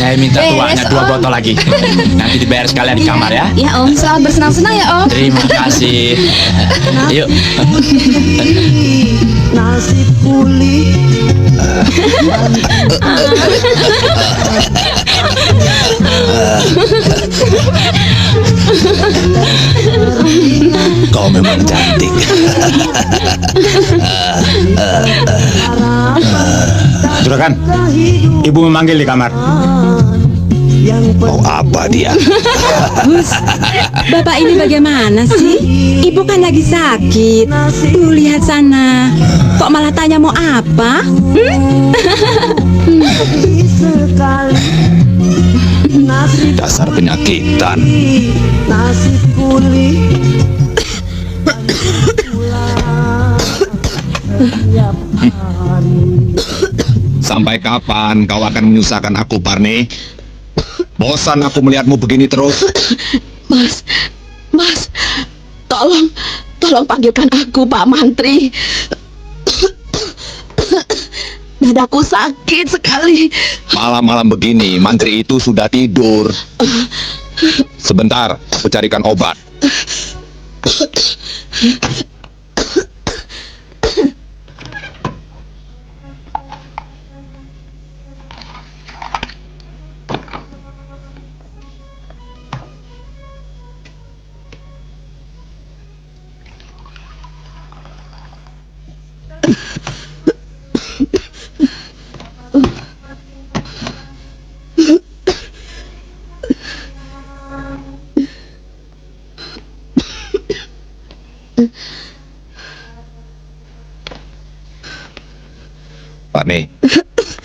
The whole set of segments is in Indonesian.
Saya minta tuanya 2 botol lagi. Nanti dibayar sekalian di kamar ya. Ya Om, selamat bersenang-senang ya Om. Terima kasih. Yuk. Nasib pulih. Kau memang cantik. Juragan, ibu memanggil di kamar. Mau apa dia? Gus, bapak ini bagaimana sih? Ibu kan lagi sakit. Tuh lihat sana. Kok malah tanya mau apa? Dasar penyakitan. Nasib pulih. Sampai kapan kau akan menyusahkan aku, Parni? Bosan aku melihatmu begini terus. Mas, tolong panggilkan aku, Pak Mantri. Dadaku sakit sekali. Malam-malam begini, mantri itu sudah tidur. Sebentar, aku carikan obat.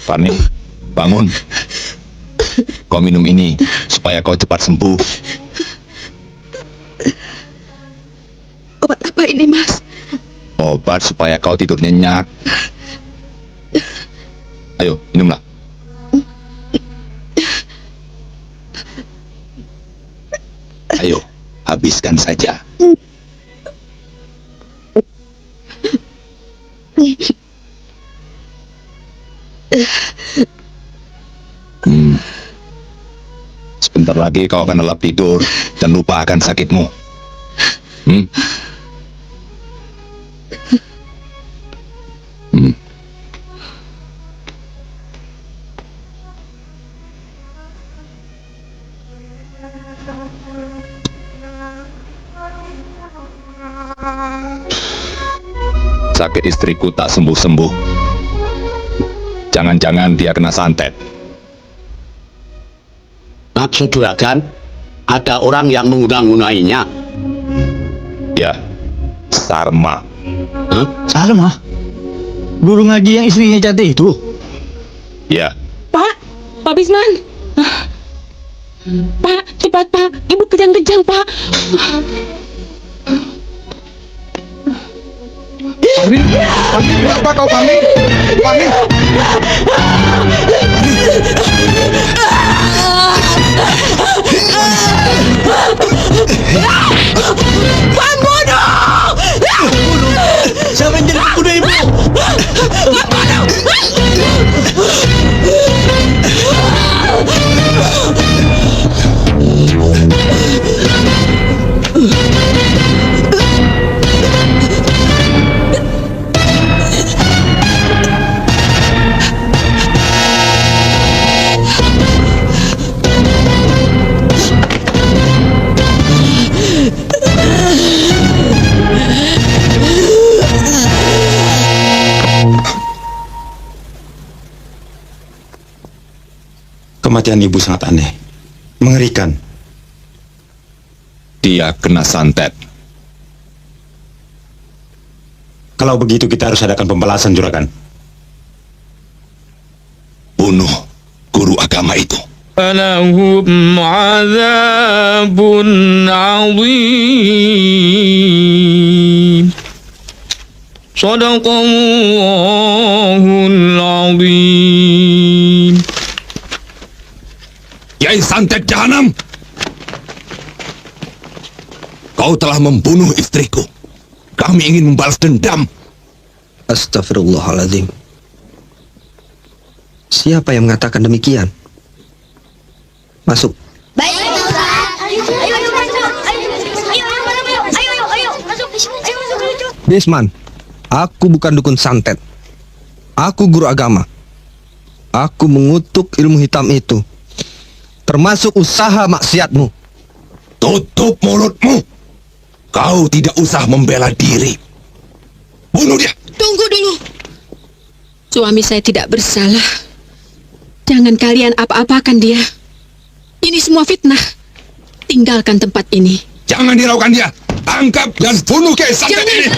Parni, bangun. Kau minum ini supaya kau cepat sembuh. Obat apa ini, Mas? Obat supaya kau tidur nyenyak. Ayo, minumlah. Ayo, habiskan saja. Sebentar lagi kau akan lelap tidur dan lupa akan sakitmu. Sakit istriku tak sembuh-sembuh. Jangan-jangan dia kena santet. Maksud juragan, ada orang yang mengundang-undanginya. Ya, Sarma. Hah? Salma? Guru ngaji yang istrinya cantik itu? Ya, Pak Bisman. Pak, cepat Pak, Ibu kejang-kejang Pak. Parni, kenapa kau Parni? Parni. Pembunuh! Siapa yang jadi pembunuh ibu? Kematian ibu sangat aneh, mengerikan. Dia kena santet. Kalau begitu kita harus adakan pembalasan, juragan. Bunuh guru agama itu. فلهم عذاب عظيم صدق الله العظيم. Kiai santet jahanam! Kau telah membunuh istriku. Kami ingin membalas dendam. Astagfirullahaladzim. Siapa yang mengatakan demikian? Masuk. Baik, Ustaz. Ayo, masuk. Ayo. Bisman, aku bukan dukun santet. Aku guru agama. Aku mengutuk ilmu hitam itu, termasuk usaha maksiatmu. Tutup mulutmu. Kau tidak usah membela diri. Bunuh dia. Tunggu dulu. Suami saya tidak bersalah. Jangan kalian apa-apakan dia. Ini semua fitnah. Tinggalkan tempat ini. Jangan hiraukan dia. Tangkap dan bunuh Kiai Santet ini.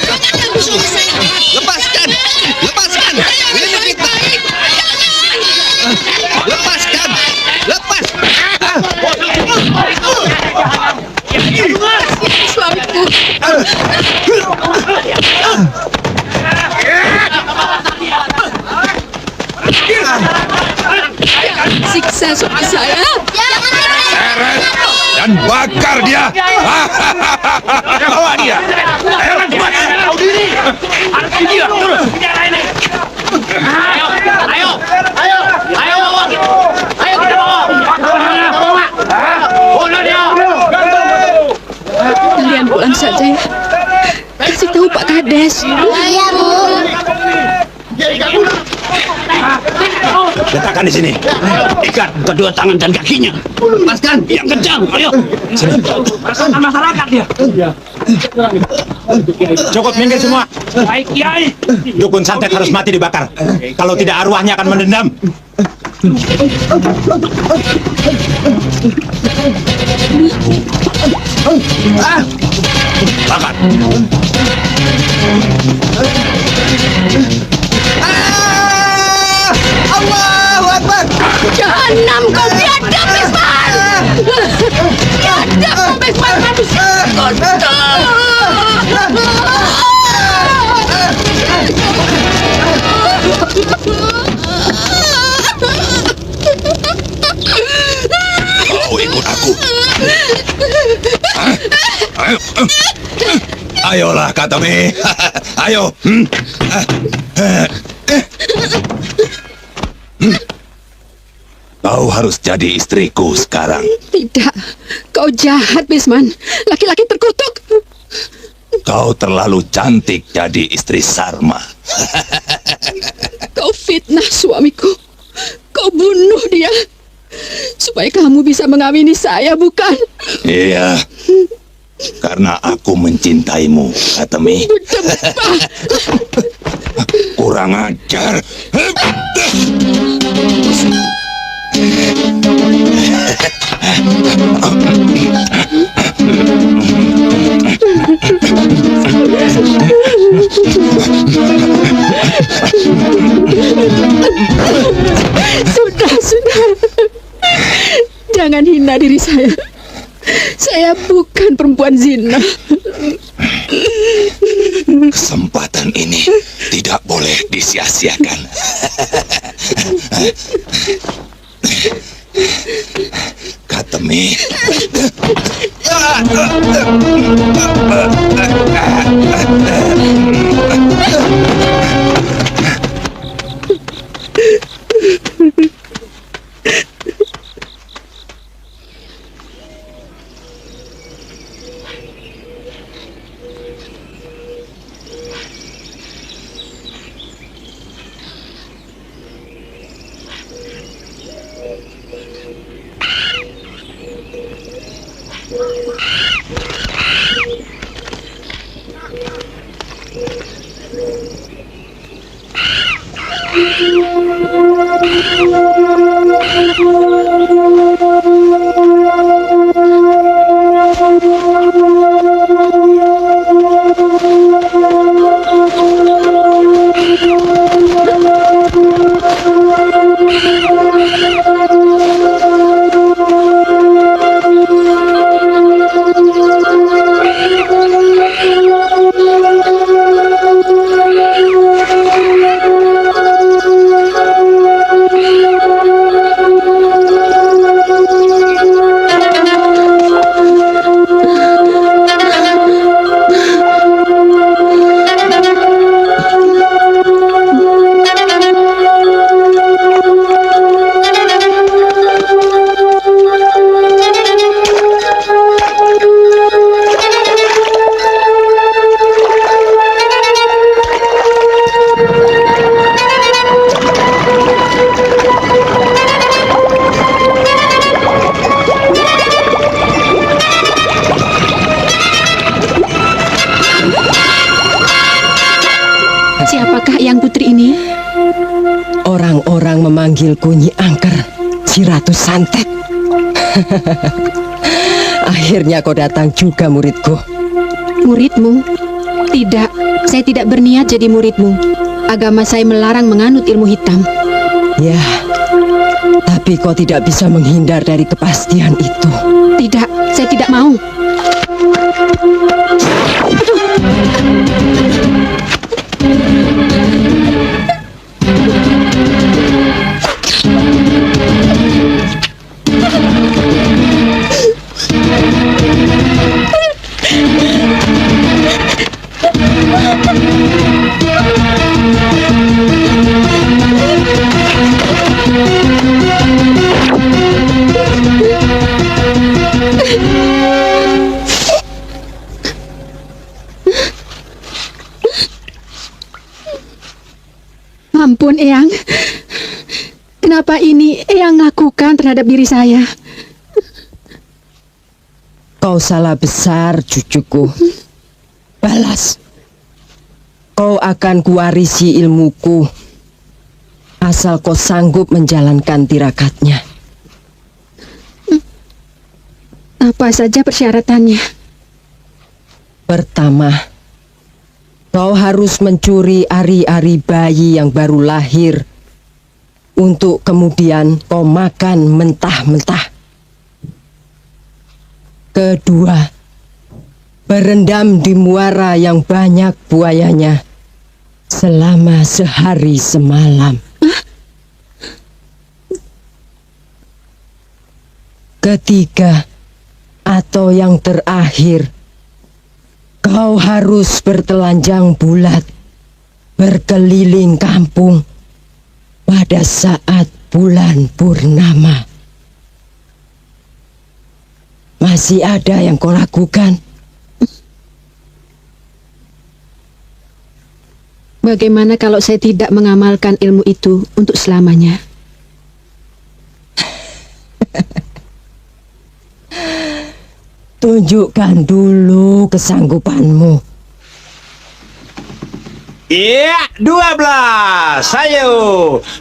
Jangan ganggu suami saya. Lepaskan! Lepaskan! Ini fitnah! Lepaskan! Lepas! Suamiku. Siksa suami saya. Seret dan bakar dia. Bawa dia. Tahu diri. Dia turun. Kalian pulang saja ya. Kasih tahu Pak Kades. Iya, Bu. Letakkan di sini. Ikat kedua tangan dan kakinya. Lepaskan. Yang kencang. Ayo. Perasaan masyarakat dia. Cukup minggir semua. Baik, Kiai. Dukun santet harus mati dibakar. Kalau tidak arwahnya akan mendendam. Bakar. Allahu Akbar! Jahanam kau biadab, Bisman! Biadab kau, Bisman, manusia Kau ikut aku. Ayo. Ayolah, Katami. Ayo. Kau harus jadi istriku sekarang. Tidak, kau jahat, Bisman. Laki-laki terkutuk. Kau terlalu cantik jadi istri Sarma. Kau fitnah suamiku. Kau bunuh dia. Supaya kamu bisa mengawini saya, bukan? Iya. Karena aku mencintaimu, Katami. Kurang ajar. Sudah. Jangan hina diri saya. Saya bukan perempuan zina. Kesempatan ini tidak boleh disia-siakan. Katemi. memanggilku Nyi Angker, si Ratu Santet. Akhirnya kau datang juga, muridku. Muridmu? Tidak, saya tidak berniat jadi muridmu. Agama saya melarang menganut ilmu hitam. Ya, tapi kau tidak bisa menghindar dari kepastian itu. Tidak, saya tidak mau. Ampun, Eyang. Kenapa ini Eyang lakukan terhadap diri saya? Kau salah besar, cucuku. Balas. Kau akan kuwarisi ilmuku, asal kau sanggup menjalankan tirakatnya. Apa saja persyaratannya? Pertama, kau harus mencuri ari-ari bayi yang baru lahir, untuk kemudian kau makan mentah-mentah. Kedua, berendam di muara yang banyak buayanya selama sehari semalam. Ketiga, atau yang terakhir, kau harus bertelanjang bulat berkeliling kampung pada saat bulan purnama. Masih ada yang kau lakukan? Bagaimana kalau saya tidak mengamalkan ilmu itu untuk selamanya? Tunjukkan dulu kesanggupanmu. Iya, 12.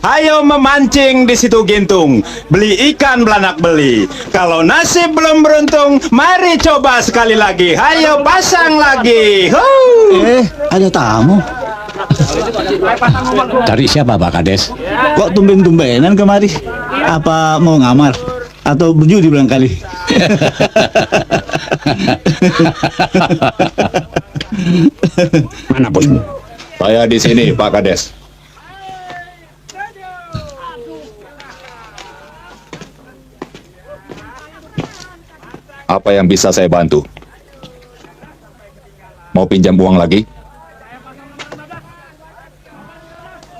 Ayo memancing di situ Gintung. Beli ikan belanak beli. Kalau nasib belum beruntung, mari coba sekali lagi. Ayo pasang lagi. Ada tamu. Cari siapa Pak Kades? Kok tumben-tumbenan kemari? Apa mau ngamar? Atau berjudi barangkali? Mana bosmu? Saya di sini, Pak Kades. Apa yang bisa saya bantu? Mau pinjam uang lagi?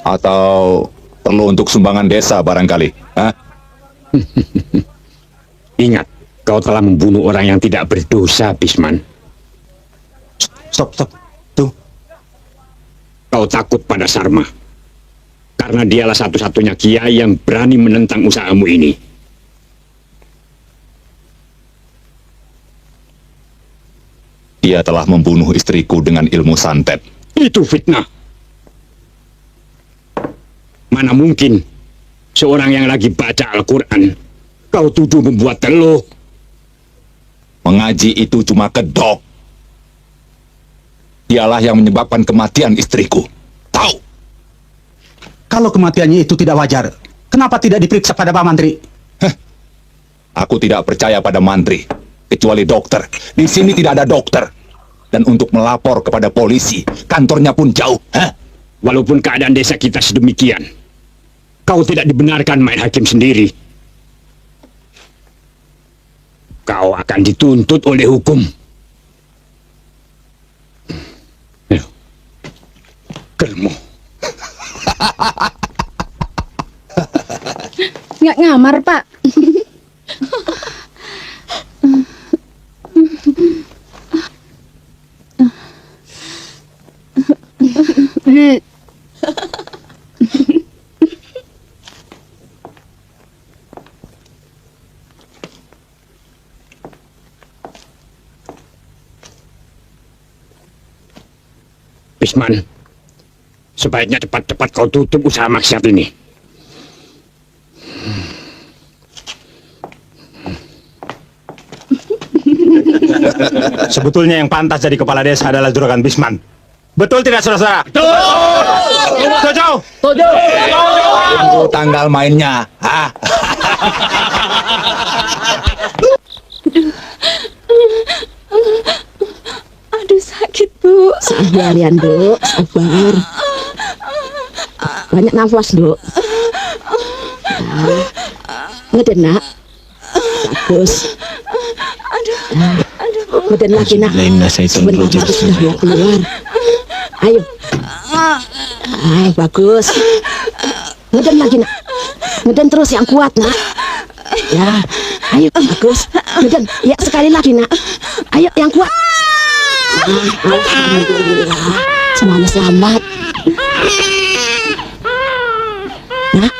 Atau perlu untuk sumbangan desa barangkali? Hah? Ingat, kau telah membunuh orang yang tidak berdosa, Bisman. Stop. Tuh. Kau takut pada Sarma, karena dialah satu-satunya kiai yang berani menentang usahamu ini. Dia telah membunuh istriku dengan ilmu santet. Itu fitnah. Mana mungkin seorang yang lagi baca Al-Quran kau tuduh membuat teluh? Mengaji itu cuma kedok. Dialah yang menyebabkan kematian istriku. Tahu? Kalau kematiannya itu tidak wajar, kenapa tidak diperiksa pada Pak Mantri? Aku tidak percaya pada mantri, kecuali dokter. Di sini tidak ada dokter. Dan untuk melapor kepada polisi, kantornya pun jauh. Walaupun keadaan desa kita sedemikian, kau tidak dibenarkan main hakim sendiri. Kau akan dituntut oleh hukum. Kermu. Nggak ngamar, Pak. Bisman, sebaiknya cepat-cepat kau tutup usaha maksiat ini. Sebetulnya yang pantas jadi kepala desa adalah Juragan Bisman. Betul tidak, saudara-saudara? Setuju. Tunggu tanggal mainnya. Hah? Aduh sakit Bu. Sabar ya, Nduk. Sabar. Banyak nafas, Nduk. Ngeden, Nak. Bagus. Ngeden lagi, Nak. Sebentar lagi sudah mau keluar. Ayo. Bagus. Ngeden lagi, Nak. Ngeden terus yang kuat, Nak. Ya. Ayo, bagus. Ngeden. Ya, sekali lagi, Nak. Ayo, yang kuat. Alhamdulillah. Semuanya selamat. Nah,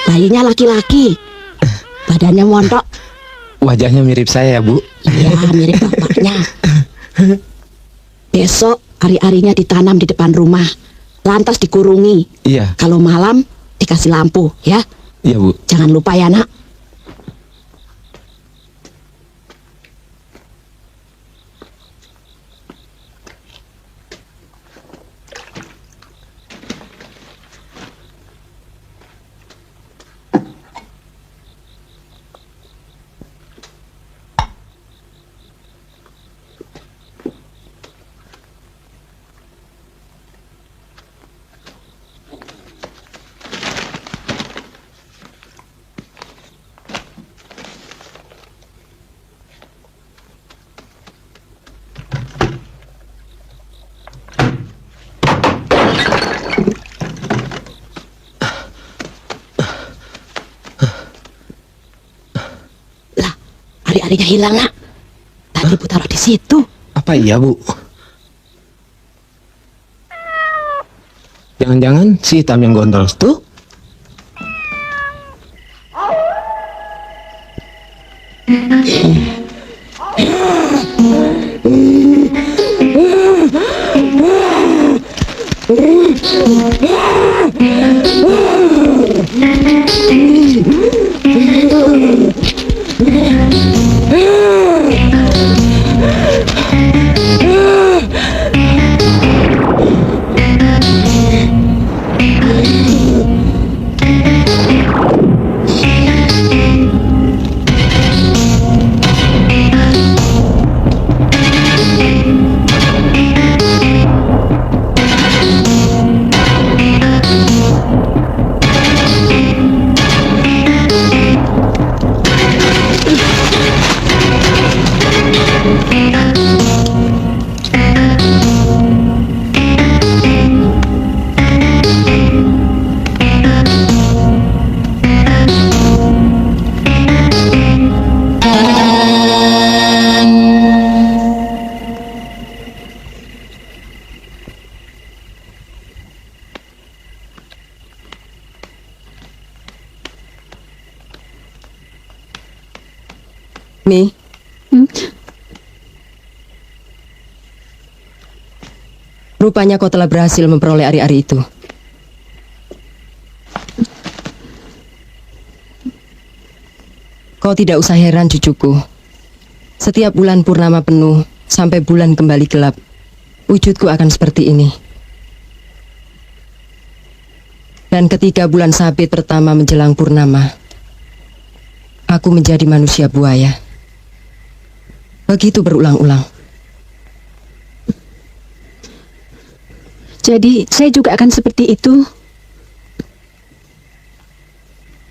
bayinya laki-laki. Badannya montok. Wajahnya mirip saya, Bu. Iya, mirip bapaknya. Besok ari-arinya ditanam di depan rumah. Lantas dikurungi. Iya, Kalau malam dikasih lampu, ya. iya, Bu. Jangan lupa ya, Nak. Ari-arinya hilang, Nak. Tadi Bu taruh di situ. Apa iya, Bu? Jangan-jangan si hitam yang gondrong itu? Mi. Rupanya kau telah berhasil memperoleh ari-ari itu. Kau tidak usah heran, cucuku. Setiap bulan purnama penuh sampai bulan kembali gelap, wujudku akan seperti ini. Dan ketika bulan sabit pertama menjelang purnama, aku menjadi manusia buaya. Begitu berulang-ulang. Jadi saya juga akan seperti itu.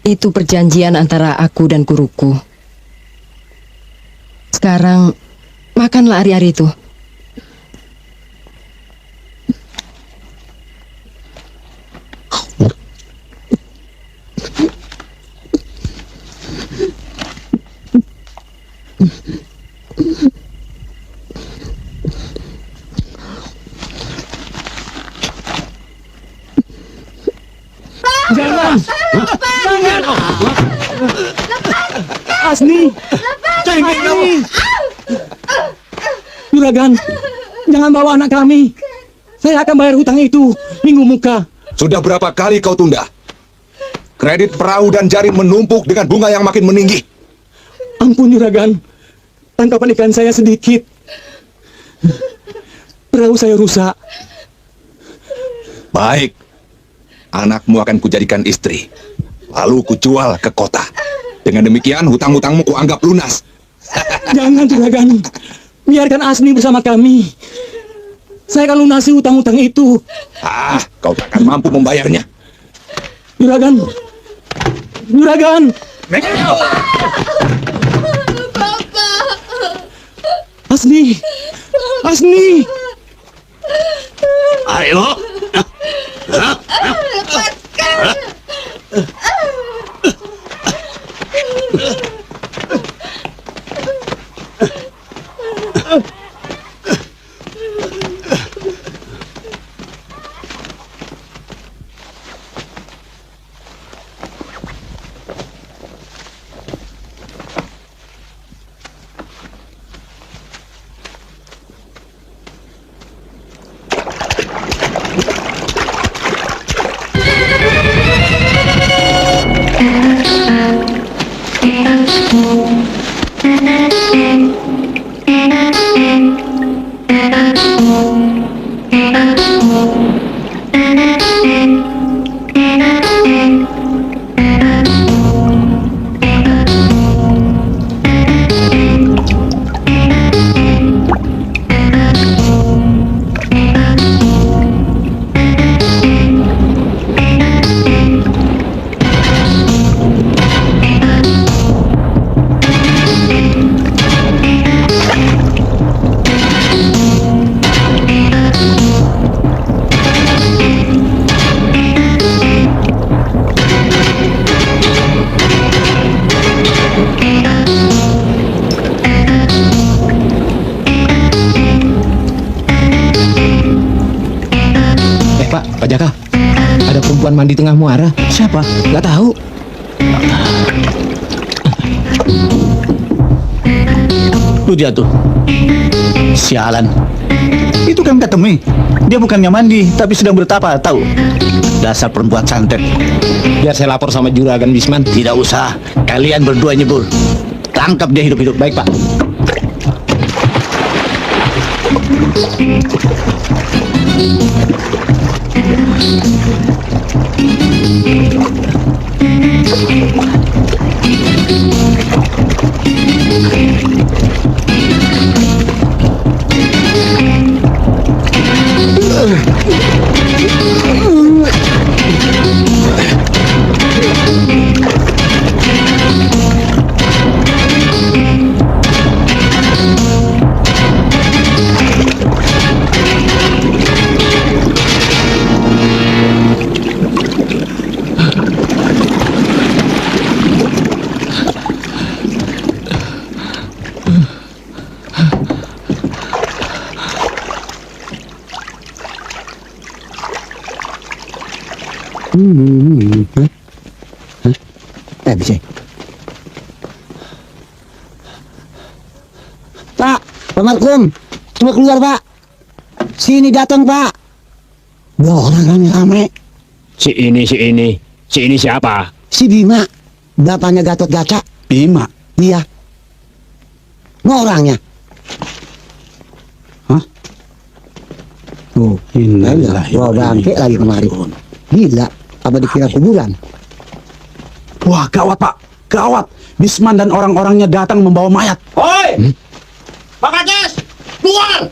Itu perjanjian antara aku dan guruku. Sekarang, makanlah ari-ari itu. Asni, cengeng kamu. Juragan, jangan bawa anak kami. Saya akan bayar hutang itu minggu muka. Sudah berapa kali kau tunda? Kredit perahu dan jaring menumpuk dengan bunga yang makin meninggi. Ampun Juragan, tangkapan ikan saya sedikit. Perahu saya rusak. Baik, anakmu akan kujadikan istri, lalu kujual ke kota. Dengan demikian hutang-hutangmu kuanggap lunas. Jangan Juragan, biarkan Asni bersama kami. Saya akan lunasi hutang-hutang itu. Kau takkan mampu membayarnya. Juragan, Juragan. Asni, Asni. Ayo. Pak Jaka, ada perempuan mandi tengah muara. Siapa? Nggak tahu. Tuh dia tuh. Sialan. Itu kan Katemi. Dia bukannya mandi, tapi sedang bertapa, tahu? Dasar perempuan santet. Biar saya lapor sama Juragan Bisman. Tidak usah. Kalian berdua nyebur. Tangkap dia hidup-hidup. Baik, Pak. Bisa. Pak, Pak Markum, coba keluar Pak. Sini datang Pak. Dua orang rame-rame. Si ini siapa? Si Bima, bapaknya Gatot Kaca. Bima? Iya. Mau orangnya. Hah? Oh, innalillahi Wah, bangke lagi kemari. Gila, apa dikira kuburan? Wah, gawat Pak, gawat. Bisman dan orang-orangnya datang membawa mayat. Hoi! Pak Kades, keluar!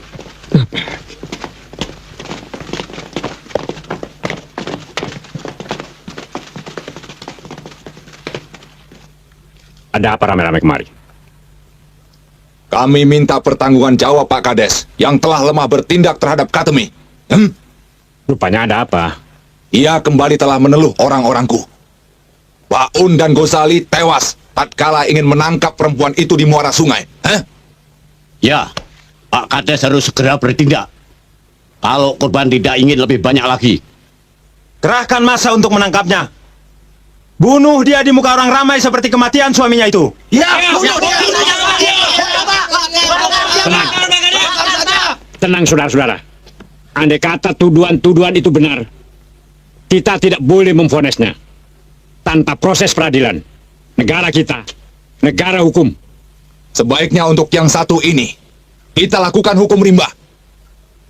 Ada apa rame-rame kemari? Kami minta pertanggungan jawab Pak Kades yang telah lemah bertindak terhadap Katemi. Rupanya ada apa? Ia kembali telah meneluh orang-orangku. Pak Un dan Gosali tewas tatkala ingin menangkap perempuan itu di muara sungai. Ya, Pak Kades harus segera bertindak. Kalau korban tidak ingin lebih banyak lagi. Kerahkan massa untuk menangkapnya. Bunuh dia di muka orang ramai seperti kematian suaminya itu. Tenang saudara-saudara. Andai kata tuduhan-tuduhan itu benar, kita tidak boleh memvonisnya tanpa proses peradilan. Negara kita, negara hukum. Sebaiknya untuk yang satu ini, kita lakukan hukum rimba.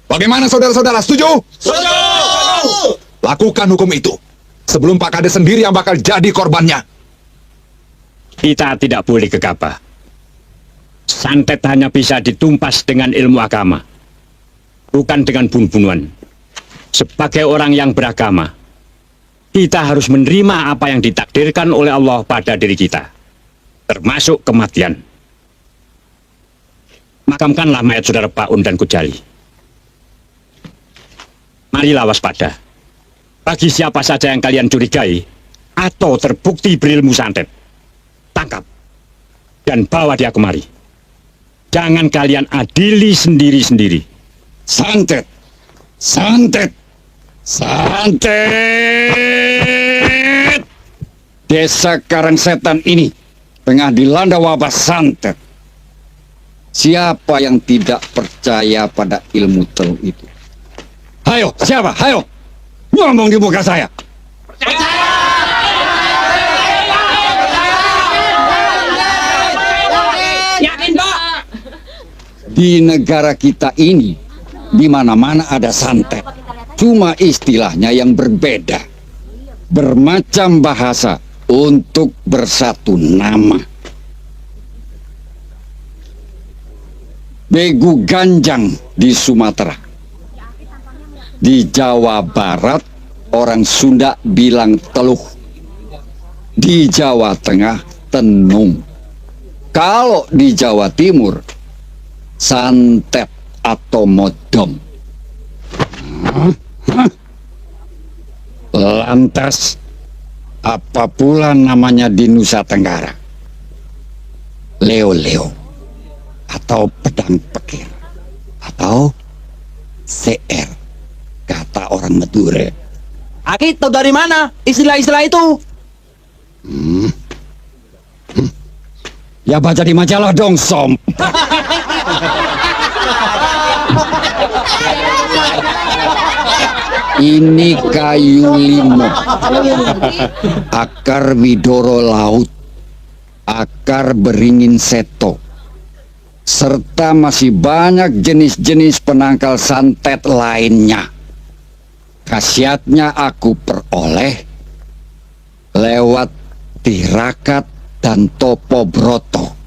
Bagaimana saudara-saudara, setuju? Setuju! Lakukan hukum itu. Sebelum Pak Kades sendiri yang bakal jadi korbannya. Kita tidak boleh gegabah. Santet hanya bisa ditumpas dengan ilmu agama, bukan dengan bunuh-bunuhan. Sebagai orang yang beragama, kita harus menerima apa yang ditakdirkan oleh Allah pada diri kita, termasuk kematian. Makamkanlah mayat saudara Paun dan Kujali. Marilah waspada. Bagi siapa saja yang kalian curigai atau terbukti berilmu santet, tangkap dan bawa dia kemari. Jangan kalian adili sendiri-sendiri. Santet, santet, santet. Desa Karangsetan ini tengah dilanda wabah santet. Siapa yang tidak percaya pada ilmu teluk itu? Hayo, siapa? Hayo, ngomong di muka saya. Yakin, Pak? Di negara kita ini, di mana-mana ada santet. Cuma istilahnya yang berbeda. Bermacam bahasa untuk bersatu nama. Begu Ganjang di Sumatera. Di Jawa Barat, orang Sunda bilang teluh. Di Jawa Tengah, tenung. Kalau di Jawa Timur, santet atau modom. Lantas, apa pula namanya di Nusa Tenggara? Leo-leo, atau pedang pekir, atau CR, kata orang Madura. Aki tahu dari mana istilah-istilah itu? Ya baca di majalah dong, Som. Ini kayu limo, akar widoro laut, akar beringin seto, serta masih banyak jenis-jenis penangkal santet lainnya. Khasiatnya aku peroleh lewat tirakat dan topo broto.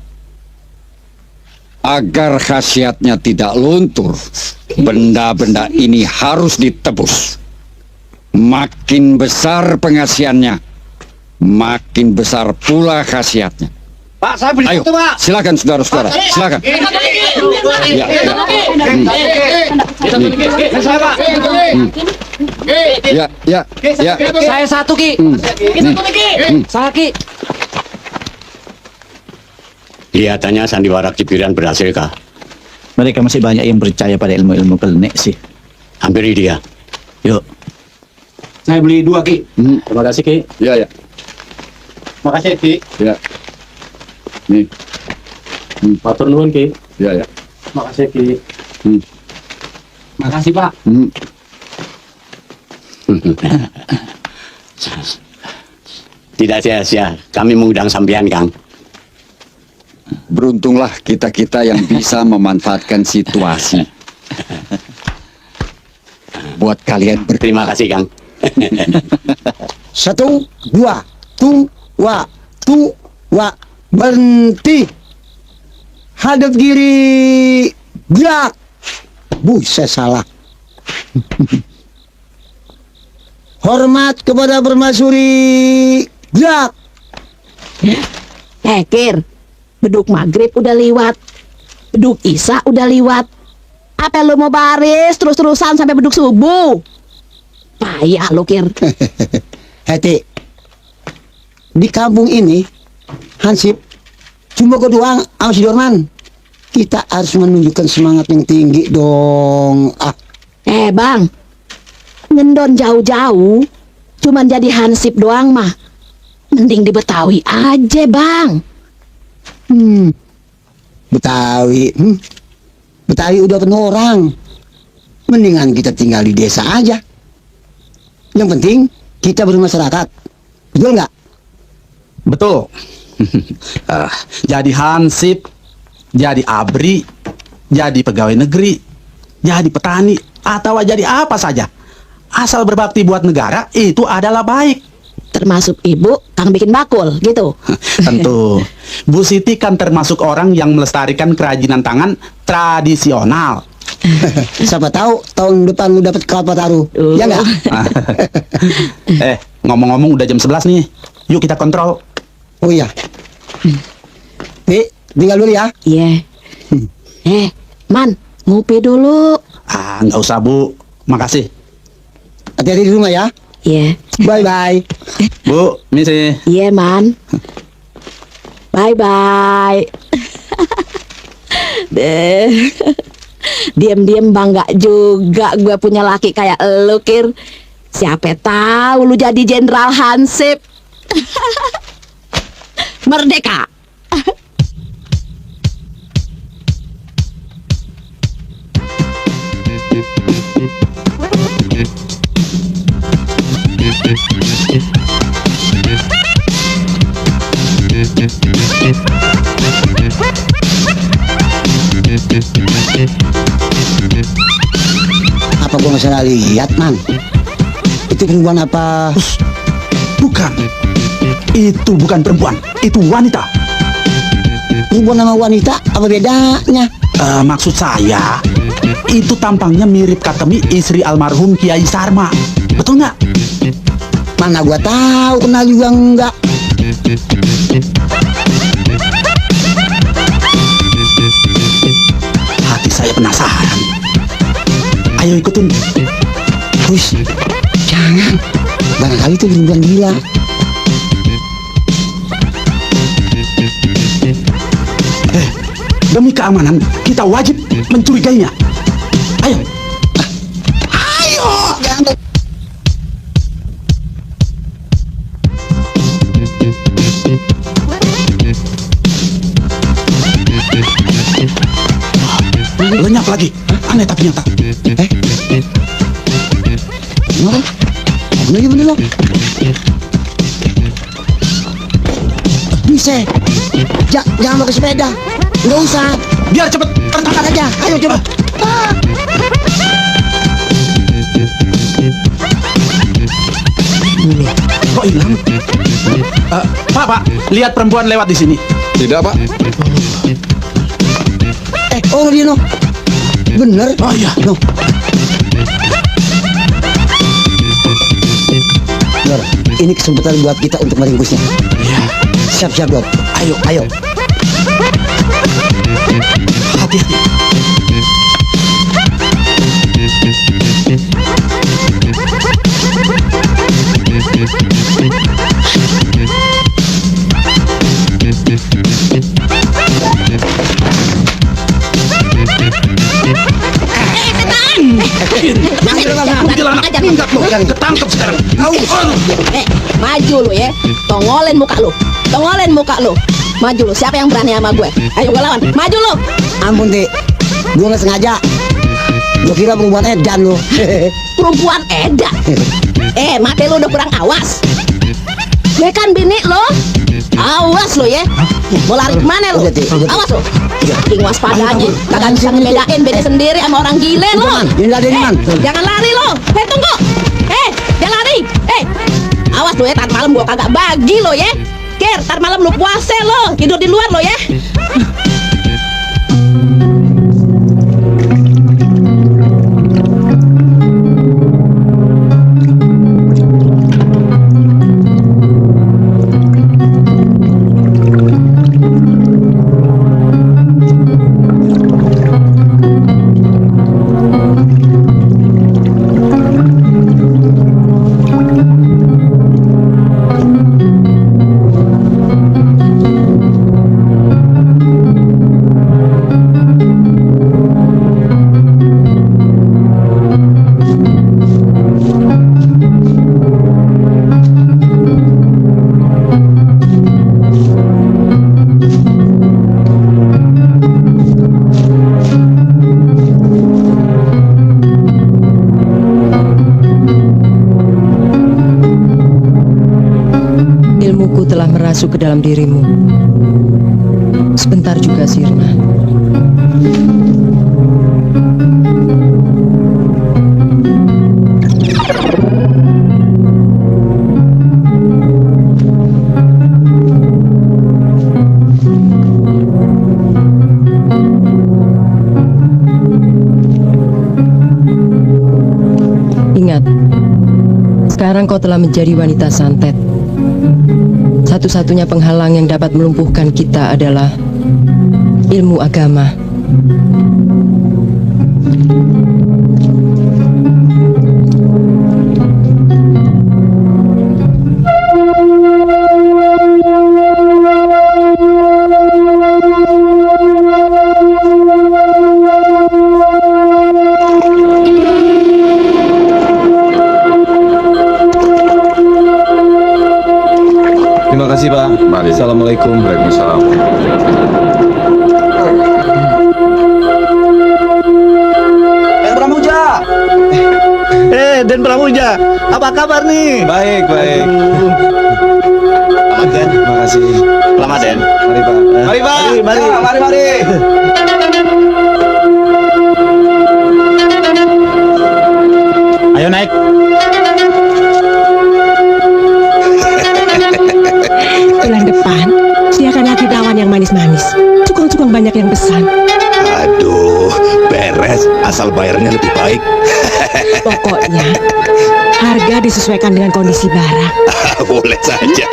Agar khasiatnya tidak luntur, benda-benda ini harus ditebus. Makin besar pengasihannya, makin besar pula khasiatnya. Pak, saya beli Ayo, itu, Pak. silakan saudara-saudara, silakan. Ya, Saya, Pak. ya. Saya satu, Ki. Saya, Ki. Kelihatannya sandiwara Cibiran berhasilkah? Mereka masih banyak yang percaya pada ilmu-ilmu kelenek sih. Hampiri dia. Yuk. Saya beli 2, Ki. Terima kasih, Ki. Ya. Makasih, Ki. Ya. Nih. Matur nuwun, Ki. Ya. Makasih, Ki. Makasih, Pak. Tidak sia-sia, kami mengundang sampean, Kang. Beruntunglah kita-kita yang bisa memanfaatkan situasi. Buat kalian Terima kasih, Kang. 1, 2, tua, berhenti. Hadap kiri, gerak. Saya salah. Hormat kepada permaisuri, gerak. Kir, beduk maghrib udah liwat, beduk isya udah liwat. Apa lu mau baris terus-terusan sampai beduk subuh? Payah lu, Kir. Hati, di kampung ini Hansip cuma kau doang sama si Dorman. Kita harus menunjukkan semangat yang tinggi dong. Bang, ngendon jauh-jauh cuman jadi hansip doang mah mending di Betawi aja, Bang. Betawi udah penuh orang. Mendingan kita tinggal di desa aja. Yang penting kita bermasyarakat. Betul nggak? Betul. Jadi hansip jadi abri, jadi pegawai negeri, jadi petani, atau jadi apa saja. Asal berbakti buat negara, itu adalah baik. Termasuk ibu kang bikin bakul gitu. Tentu. Bu Siti kan termasuk orang yang melestarikan kerajinan tangan tradisional. Siapa tahu tahun depan lu dapat kelapa taruh. Ya enggak? Ngomong-ngomong udah jam 11 nih. Yuk kita kontrol. Oh iya. Tinggal dulu ya. Iya. Man, ngopi dulu. Nggak usah, Bu. Makasih. Hati-hati di rumah ya. Iya. Bye-bye. Bu, misi. Iya, Man. Bye-bye. Deh. Diam-diam bangga juga gue punya laki kayak lu, Kir. Siapa tahu lu jadi Jenderal Hansip. Merdeka. Apa gua nggak salah lihat, Man? Itu perempuan apa? Bukan. Itu bukan perempuan. Itu wanita. Perempuan sama wanita apa bedanya? Maksud saya, itu tampangnya mirip Katemi, istri almarhum Kiai Sarma. Betul nggak? Mana gua tahu, kenal juga enggak. Hati saya penasaran. Ayo ikutin. Hush, jangan. Barangkali itu perempuan gila. Demi keamanan, kita wajib mencurigainya. Ayo. Ayo, jangan. Lenyap lagi. Aneh tapi nyata. Kenapa? Bener loh. Bisa. Jangan pakai sepeda. Nggak usah. Biar cepet. Angkat aja. Ayo coba. Kok hilang? Pak, lihat perempuan lewat di sini. Tidak, Pak. Oh dia no. Bener. Oh iya. No. Lor, ini kesempatan buat kita untuk meringkusnya. Iya. Siap-siap, Dok. Ayo. Hati-hati. Ketangkep sekarang. Maju lu ya. Tongolin muka lu. Maju lu. Siapa yang berani sama gue? Ayo gue lawan. Maju lu. Ampun, Ti. Gue nggak sengaja. Gue kira perempuan edan lu. Perempuan edan. Mati lu udah kurang awas. Gue kan bini lo. Awas lo ya. Mau lari kemana lo? Awas lo. Saking waspadanya. Kagak bisa ngebedain bini sendiri sama orang gile lo. Jangan lari lo. Tunggu. Jangan lari. Awas lo ya. Tar malam gua kagak bagi lo ya. Ker, tar malam lu puasa lo. Tidur di luar lo ya. Ilmuku telah merasuk ke dalam dirimu. Sebentar juga, Sirna. Sekarang kau telah menjadi wanita santet. Satu-satunya penghalang yang dapat melumpuhkan kita adalah ilmu agama. Terima kasih Pak. Assalamualaikum. Waalaikumsalam. Den Pramuja. Den Pramuja, apa kabar nih? Baik, baik. Selamat Den. Terima kasih. Selamat Den. Mari Pak. Mari Pak. Mari. Mari. Ayo naik. Bulan depan, sediakan lagi dawan yang manis-manis. Cukong-cukong banyak yang pesan. Aduh, beres. Asal bayarnya lebih baik. Pokoknya, harga disesuaikan dengan kondisi barang. Boleh saja.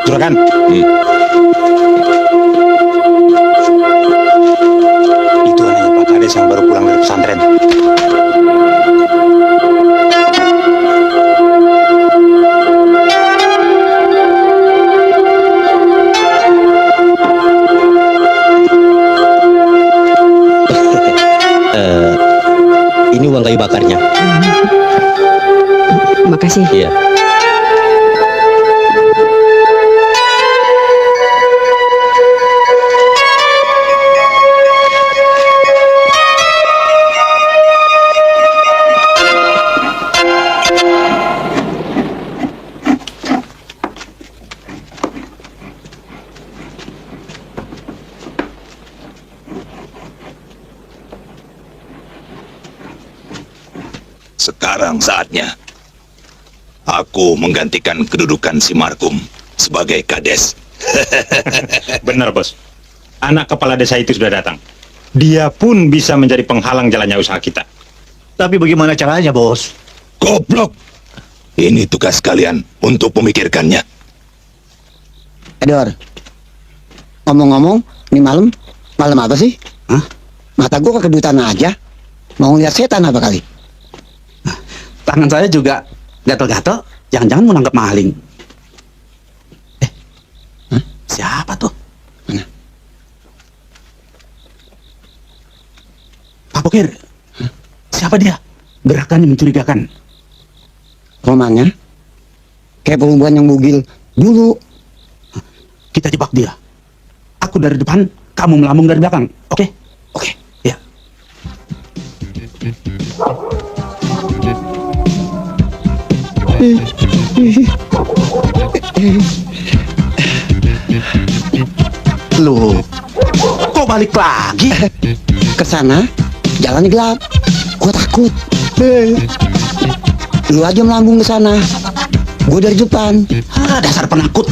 Juragan. Itu anaknya Pak Kades yang baru pulang dari pesantren. Ini uang kayu bakarnya. Makasih. Iya. Sekarang saatnya aku menggantikan kedudukan si Markum sebagai Kades. Benar, Bos. Anak kepala desa itu sudah datang. Dia pun bisa menjadi penghalang jalannya usaha kita. Tapi bagaimana caranya, Bos? Goblok. Ini tugas kalian untuk memikirkannya. Edor, ngomong-ngomong, ini malam apa sih? Hah? Mata gua kekedutan aja. Mau lihat setan apa kali? Tangan saya juga gatel-gatel. Jangan-jangan mau nangkep maling. Siapa tuh? Mana? Pak Bokir. Siapa dia? Gerakannya mencurigakan. Romannya kayak perempuan yang bugil dulu. Kita jebak dia. Aku dari depan, kamu melambung dari belakang. Oke? Oke. Ya. Loh, kok balik lagi? Ke sana jalan gelap. Gua takut. Lu aja melambung ke sana. Gua dari depan. Dasar penakut.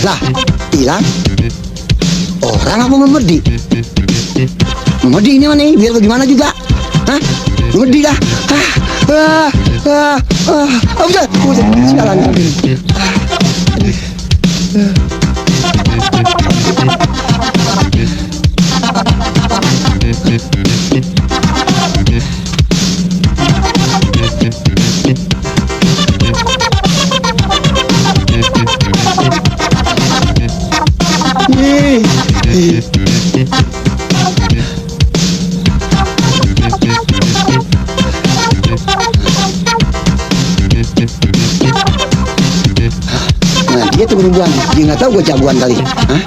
Lah, hilang. Orang apa memedi? Memedi ini mana nih? Biar bagaimana juga? Hah? Memedi dah. Udah. Sialan. Nah, dia tuh berhubungan. Dia nggak tahu gue cabuan kali. Hah?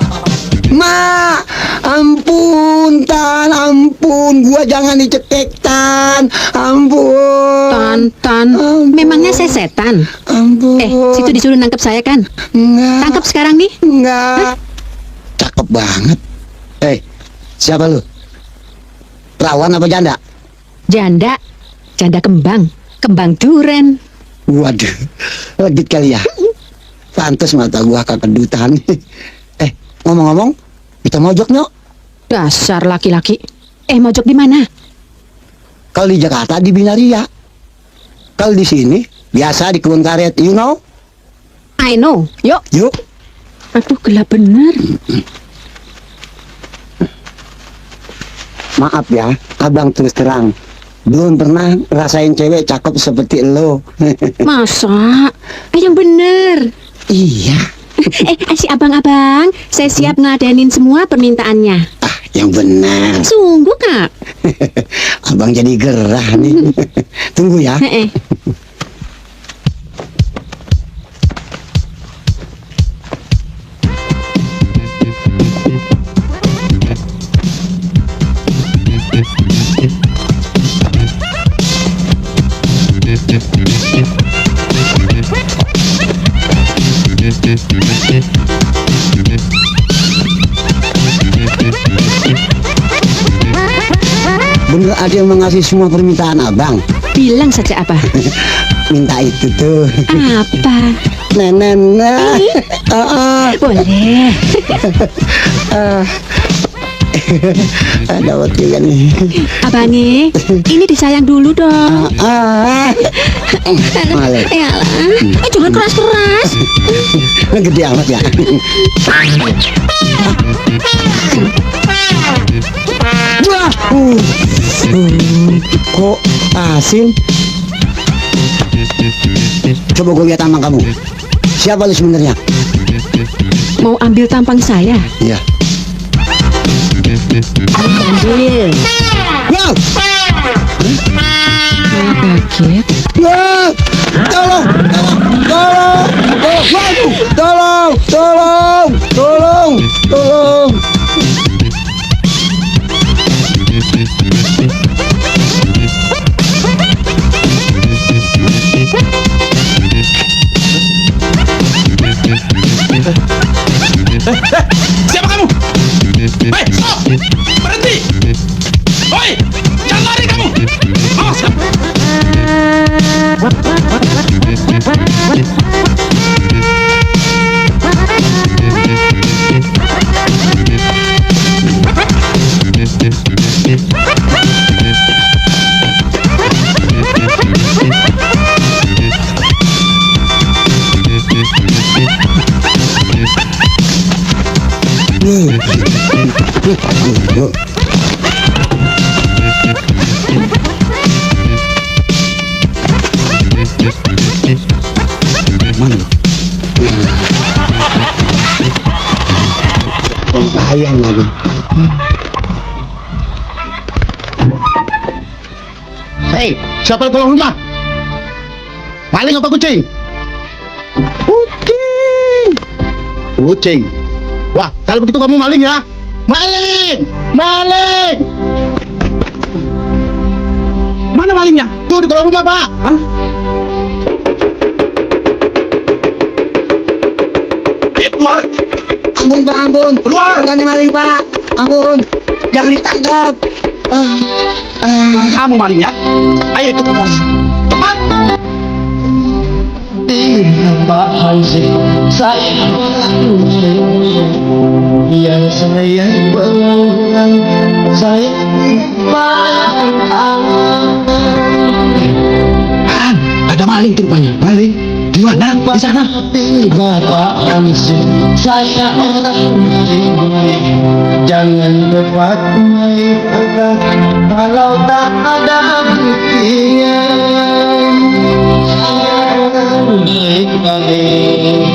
Ma, ampun Tan, ampun, gua jangan dicekek Tan, ampun. Tan, memangnya saya setan? Ampun. Situ disuruh nangkep saya kan? Enggak. Tangkap sekarang nih? Enggak. Cakep banget. Siapa lu? Perawan apa janda? Janda kembang duren. Waduh, legit kali ya. Pantes mata gua kekedutan. Ngomong-ngomong, kita mojok nyok. Dasar laki-laki. Mojok di mana? Kalau di Jakarta di Binaria. Kalau di sini biasa di kebun karet, you know? I know. Yuk. Yuk. Aduh, gelap bener. Maaf ya, abang terus terang. Belum pernah rasain cewek cakep seperti lo. Masa? Yang bener. Iya. Si abang-abang, saya siap ngeladenin semua permintaannya. Yang benar. Sungguh, Kak. Abang jadi gerah nih. Tunggu ya. Bener ada yang mengasih semua permintaan abang? Bilang saja apa? Minta itu tuh. Apa? Nah. Boleh. Dapat juga nih. Abangi, ini disayang dulu dong. Malah. Jangan keras-keras. Gede amat ya. Kok asin? Coba gue lihat tampang kamu. Siapa lu sebenarnya? Mau ambil tampang saya? Iya. Ambil. Wow. Kaget. Wow. Tolong. Siapa kamu? Stop! Berhenti! Woi, jangan lari kamu! Awas! Mana? Bahaya lagi. Hei, siapa yang tolong rumah? Maling apa kucing? Kucing. Wah, kalau begitu kamu maling ya? Maling! Mana malingnya? Tuh di kolong rumah, Pak. Ampun Pak, ampun. Keluar. Bukan maling Pak. Ampun. Jangan ditangkap. Kamu malingnya? Ayo ikut. Cepat. Pak Hansip, saya yang saya berulang, saya Ada maling tuh rupanya. Maling? Di mana? Di sana. Bapak Hansip, saya orang baik. Jangan berbuat baik kalau tak ada buktinya. Saya orang baik-baik.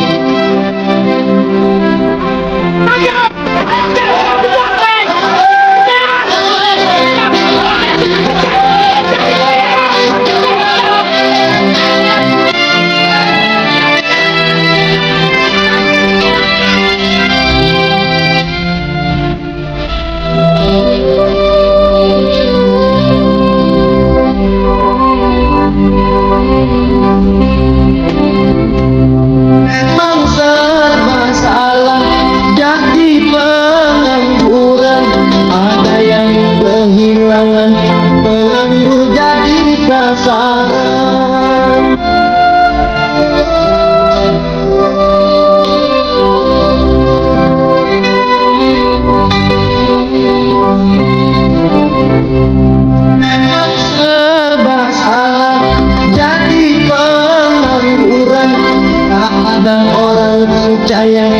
ada orang percaya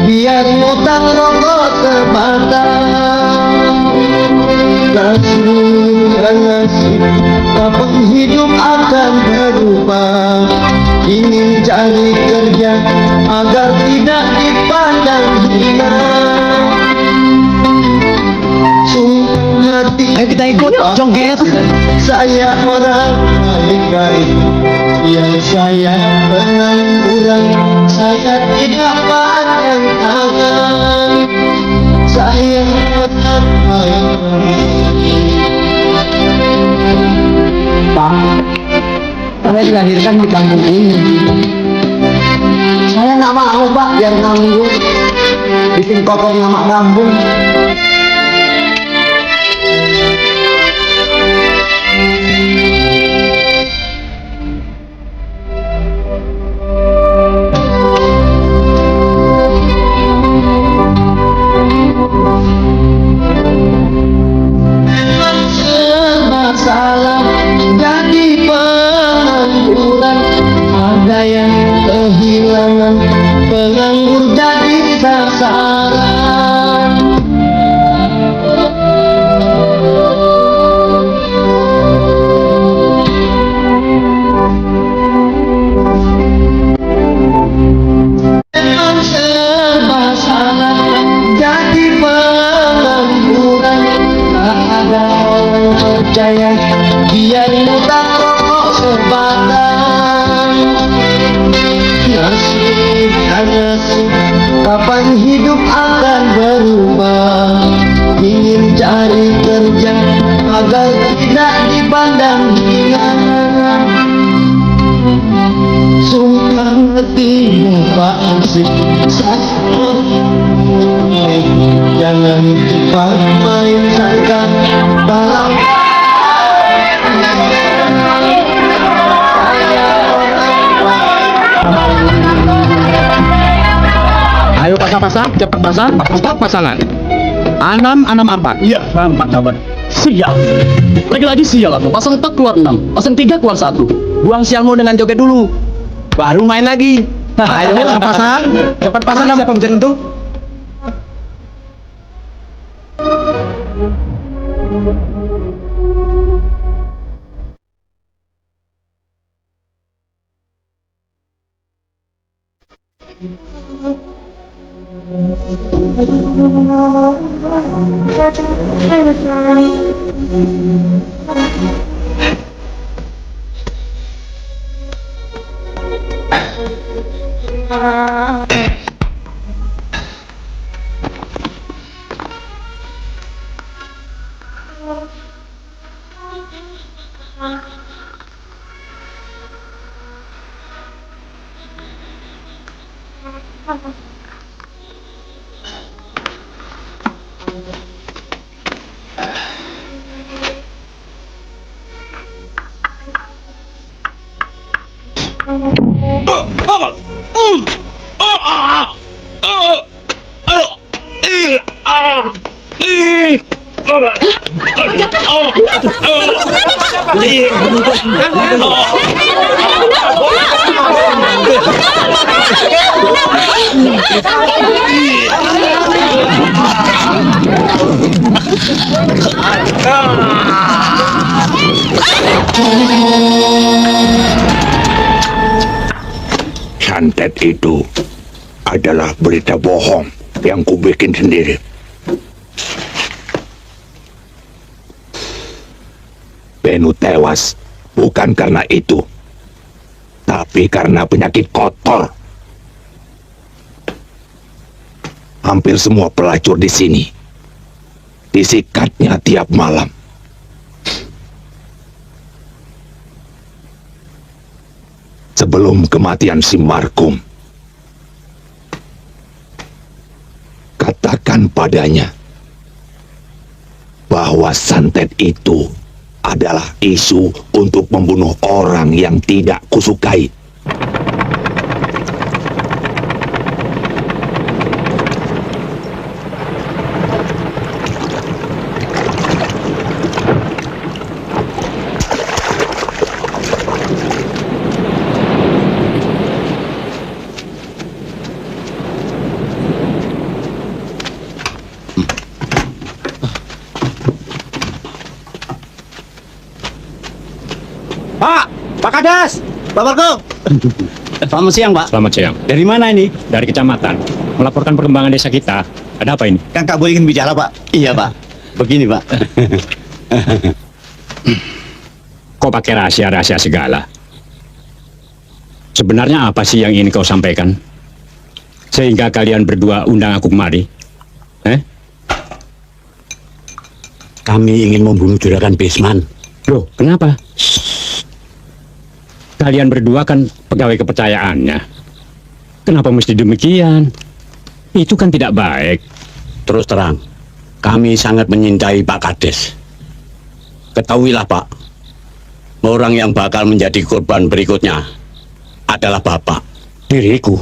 biar utang rokok sebatang. Nasib kapan hidup akan berubah. Ingin cari kerja agar tidak dipandang hina. Sungguh hati, ayo kita ikut joget. Saya orang baik-baik, yang saya pengangguran, saya tidak pandang tangan. Saya orang baik-baik. Pak, saya dilahirkan di kampung ini. Saya nggak mau Pak biar nganggur, bikin kotor nama kampung. Salah jadi pengangguran, ada yang kehilangan, penganggur jadi sasaran. Memang serba salah jadi pengangguran, tak ada orang percaya biar utang rokok sebatang. Nasib dan nasib, kapan hidup akan berubah. Ingin cari kerja agar tidak dipandang hina. Sumpah hati Pak Ansip, jangan cepat main sangka balap. Ayo pasang-pasang, cepat pasang, stop pasangan. Anam apa? Iya, Pak Kabar. Siap. Lagi-lagi siap aku. Pasang 4 keluar 6, pasang 3 keluar 1. Buang siangmu dengan joget dulu, baru main lagi. Ayo pasang, cepat pasang. Siapa mencari itu? Santet itu adalah berita bohong yang kubikin sendiri. Benu tewas bukan karena itu, tapi karena penyakit kotor. Hampir semua pelacur di sini disikatnya tiap malam. Sebelum kematian si Markum, katakan padanya bahwa santet itu adalah isu untuk membunuh orang yang tidak kusukai. Kades, Pak Marco. Selamat siang, Pak. Selamat siang. Dari mana ini? Dari kecamatan. Melaporkan perkembangan desa kita. Ada apa ini? Kan Kak Boy ingin bicara, Pak. Iya, Pak. Begini, Pak. Kok pakai rahasia-rahasia segala? Sebenarnya apa sih yang ingin kau sampaikan? Sehingga kalian berdua undang aku kemari. Kami ingin membunuh Juragan Bisman. Loh, kenapa? Kalian berdua kan pegawai kepercayaannya. Kenapa mesti demikian? Itu kan tidak baik. Terus terang, kami sangat menyintai Pak Kades. Ketahuilah, Pak, orang yang bakal menjadi korban berikutnya adalah Bapak. Diriku?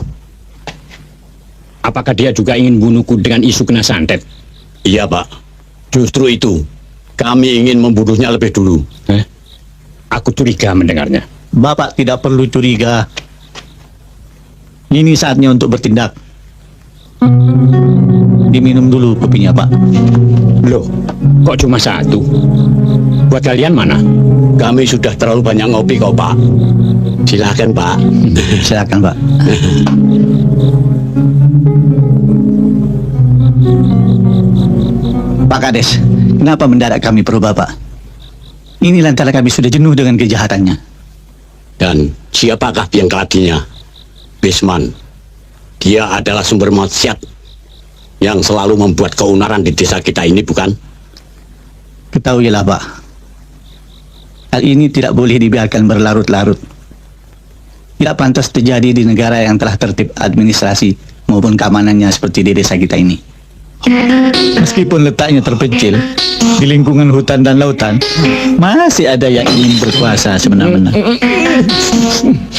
Apakah dia juga ingin bunuhku dengan isu kena santet? Iya, Pak. Justru itu, kami ingin membunuhnya lebih dulu. Aku curiga mendengarnya. Bapak tidak perlu curiga. Ini saatnya untuk bertindak. Diminum dulu kopinya, Pak. Loh, kok cuma satu? Buat kalian mana? Kami sudah terlalu banyak ngopi kok, Pak. Silakan, Pak. Silakan, Pak. Pak Kades, kenapa mendadak kami perlu Bapak? Ini lantaran kami sudah jenuh dengan kejahatannya. Dan siapakah yang keladinya? Bisman. Dia adalah sumber maksiat yang selalu membuat keonaran di desa kita ini, bukan? Ketahuilah, Pak, hal ini tidak boleh dibiarkan berlarut-larut. Tidak pantas terjadi di negara yang telah tertib administrasi maupun keamanannya seperti di desa kita ini. Meskipun letaknya terpencil di lingkungan hutan dan lautan, masih ada yang ingin berkuasa semena-mena.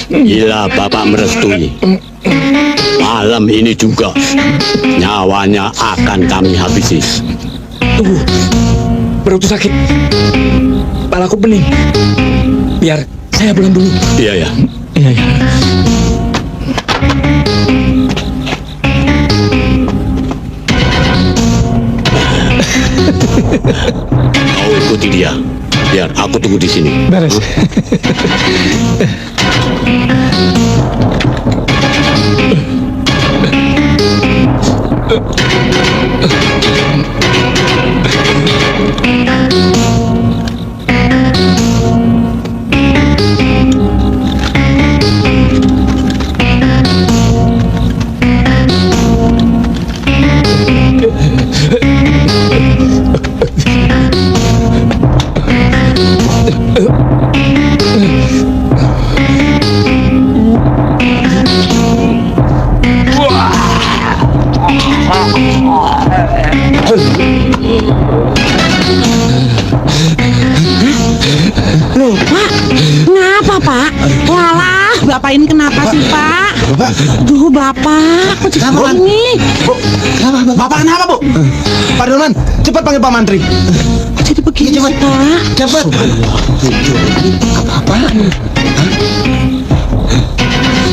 Gila, Bapak merestui. Malam ini juga nyawanya akan kami habisi. Tunggu, perutku sakit, kepalaku pening. Biar saya pulang dulu. Iya, ya. Iya, ya. Kau ikuti dia. Biar aku tunggu di sini. Beres. Loh, Pak, kenapa, Pak? Walah, Bapak ini kenapa sih, Pak? Bapak. Duh, Bapak, kok jadi begini? Bapak kenapa, Bu? Pak Dolman, cepat panggil Pak Mantri. Kok jadi begini, Cepat. Pak? Cepat. Apa?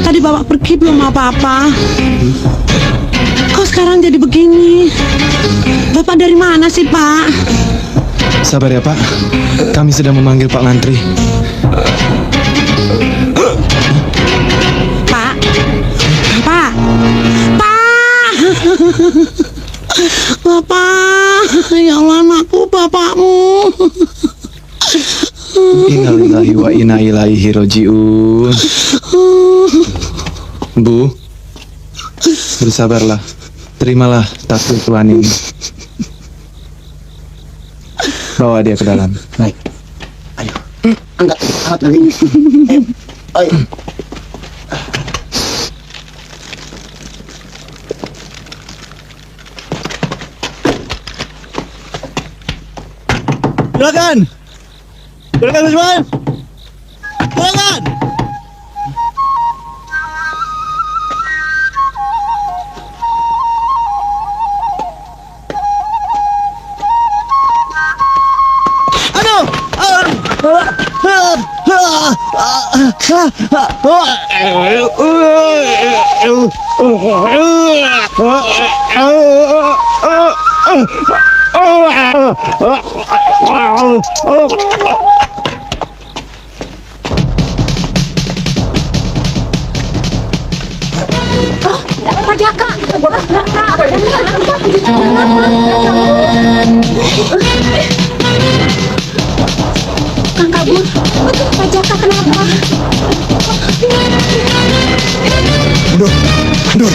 Tadi Bapak pergi belum apa-apa. Kok sekarang jadi begini? Bapak dari mana sih, Pak? Sabar ya, Pak. Kami sedang memanggil Pak Mantri. Pak. Pak. Pak. Bapak. Ya Allah, anakku, bapakmu. Innalillahi wa inna ilaihi rajiun. Bu, bersabarlah. Terimalah takdir Tuhan ini. Bawa dia ke dalam. Baik. Ayo. Angkat lagi. Ayo. Silakan. Silakan, Bisman. Silakan. Pak Jaka. Kang Kabur, Pak Jaka kenapa? Dur.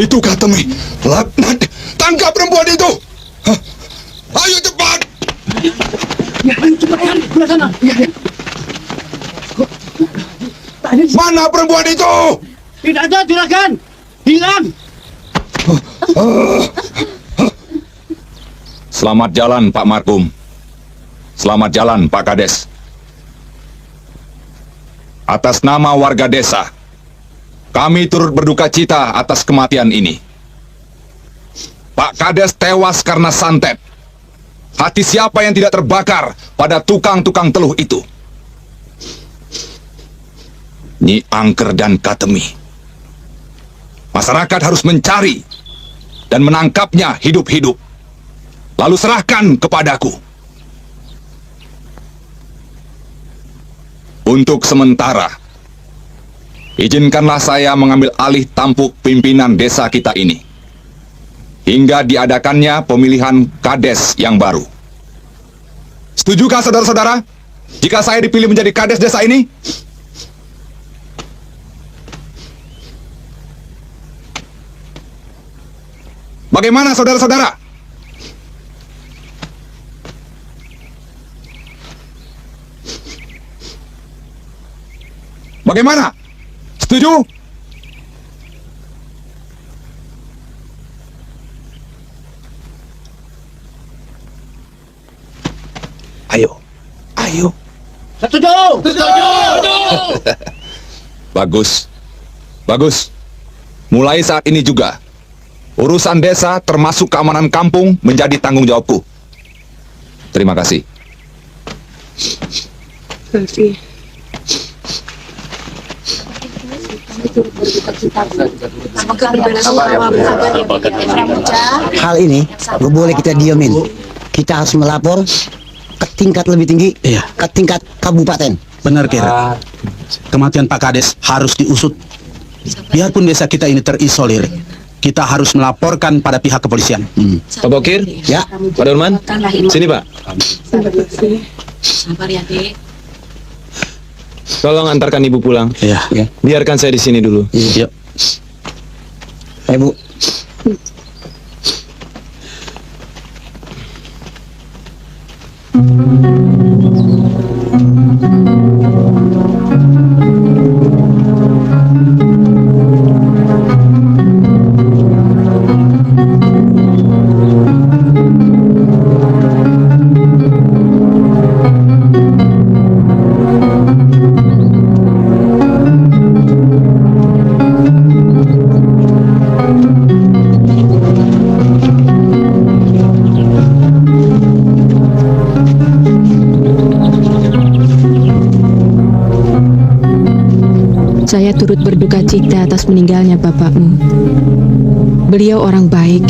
Itu Katemi. Laknat. Tangkap perempuan itu. Hah? Ayo cepat. Ya, ayo cepat kan. Belah sana. Ya. Mana perempuan itu? Tidak ada, juragan. Hilang. Selamat jalan, Pak Markum. Selamat jalan, Pak Kades. Atas nama warga desa, kami turut berduka cita atas kematian ini. Pak Kades tewas karena santet. Hati siapa yang tidak terbakar pada tukang-tukang teluh itu? Nyi Angker dan Katemi. Masyarakat harus mencari dan menangkapnya hidup-hidup. Lalu serahkan kepadaku. Untuk sementara, izinkanlah saya mengambil alih tampuk pimpinan desa kita ini, hingga diadakannya pemilihan kades yang baru. Setujukah saudara-saudara, jika saya dipilih menjadi kades desa ini? Bagaimana saudara-saudara? Bagaimana? Setuju? Ayo. Setuju. Bagus. Mulai saat ini juga, urusan desa termasuk keamanan kampung menjadi tanggung jawabku. Terima kasih. Hal ini gak boleh kita diamin. Kita harus melapor ke tingkat lebih tinggi, ke tingkat kabupaten. Benar, Kira. Kematian Pak Kades harus diusut. Biarpun desa kita ini terisolir, kita harus melaporkan pada pihak kepolisian. Pak Bokir? Ya. Pak Dorman? Sini, Pak. Sabar ya, Dek. Tolong antarkan Ibu pulang. Iya. Biarkan saya di sini dulu. Iya. Bu. Saya turut berduka cita atas meninggalnya bapakmu. Beliau orang baik.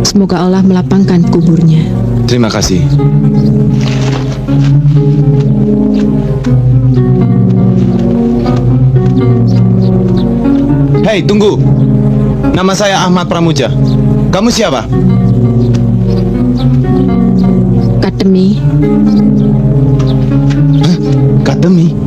Semoga Allah melapangkan kuburnya. Terima kasih. Hei, tunggu. Nama saya Ahmad Pramuja. Kamu siapa? Katemi. Katemi?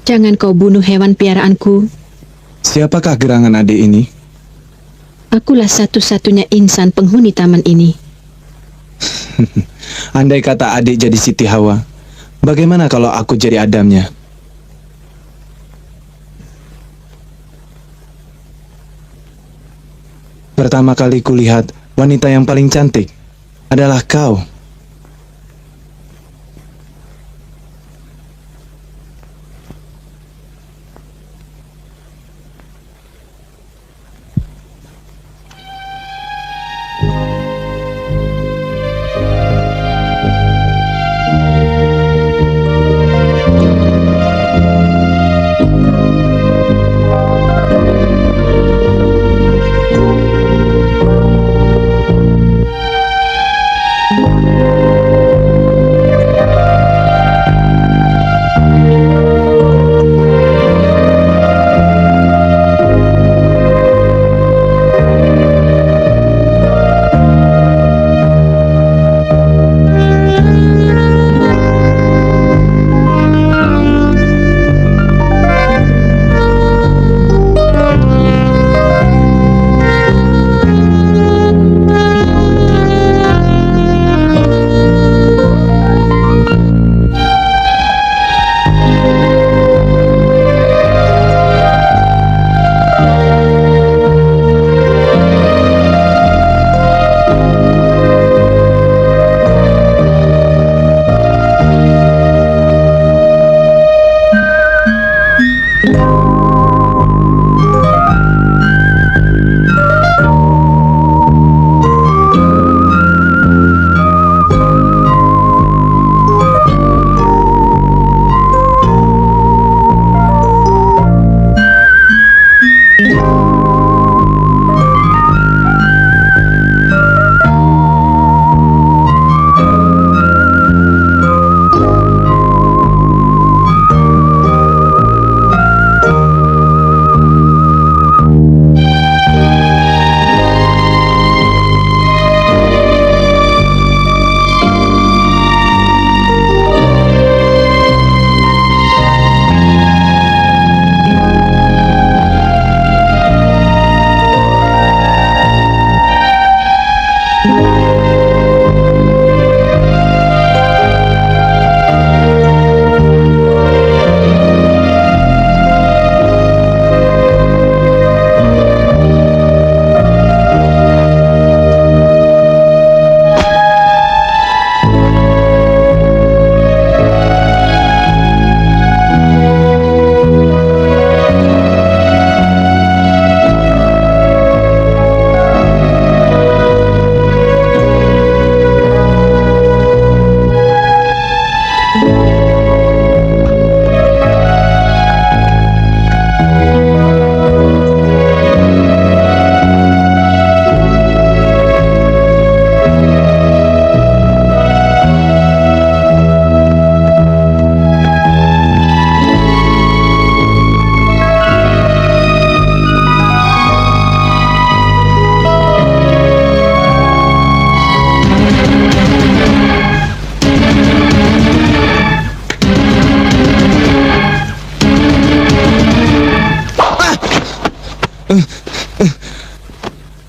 Jangan kau bunuh hewan piaraanku. Siapakah gerangan adik ini? Akulah satu-satunya insan penghuni taman ini. Andai kata adik jadi Siti Hawa, bagaimana kalau aku jadi Adamnya? Pertama kali kulihat wanita yang paling cantik adalah kau.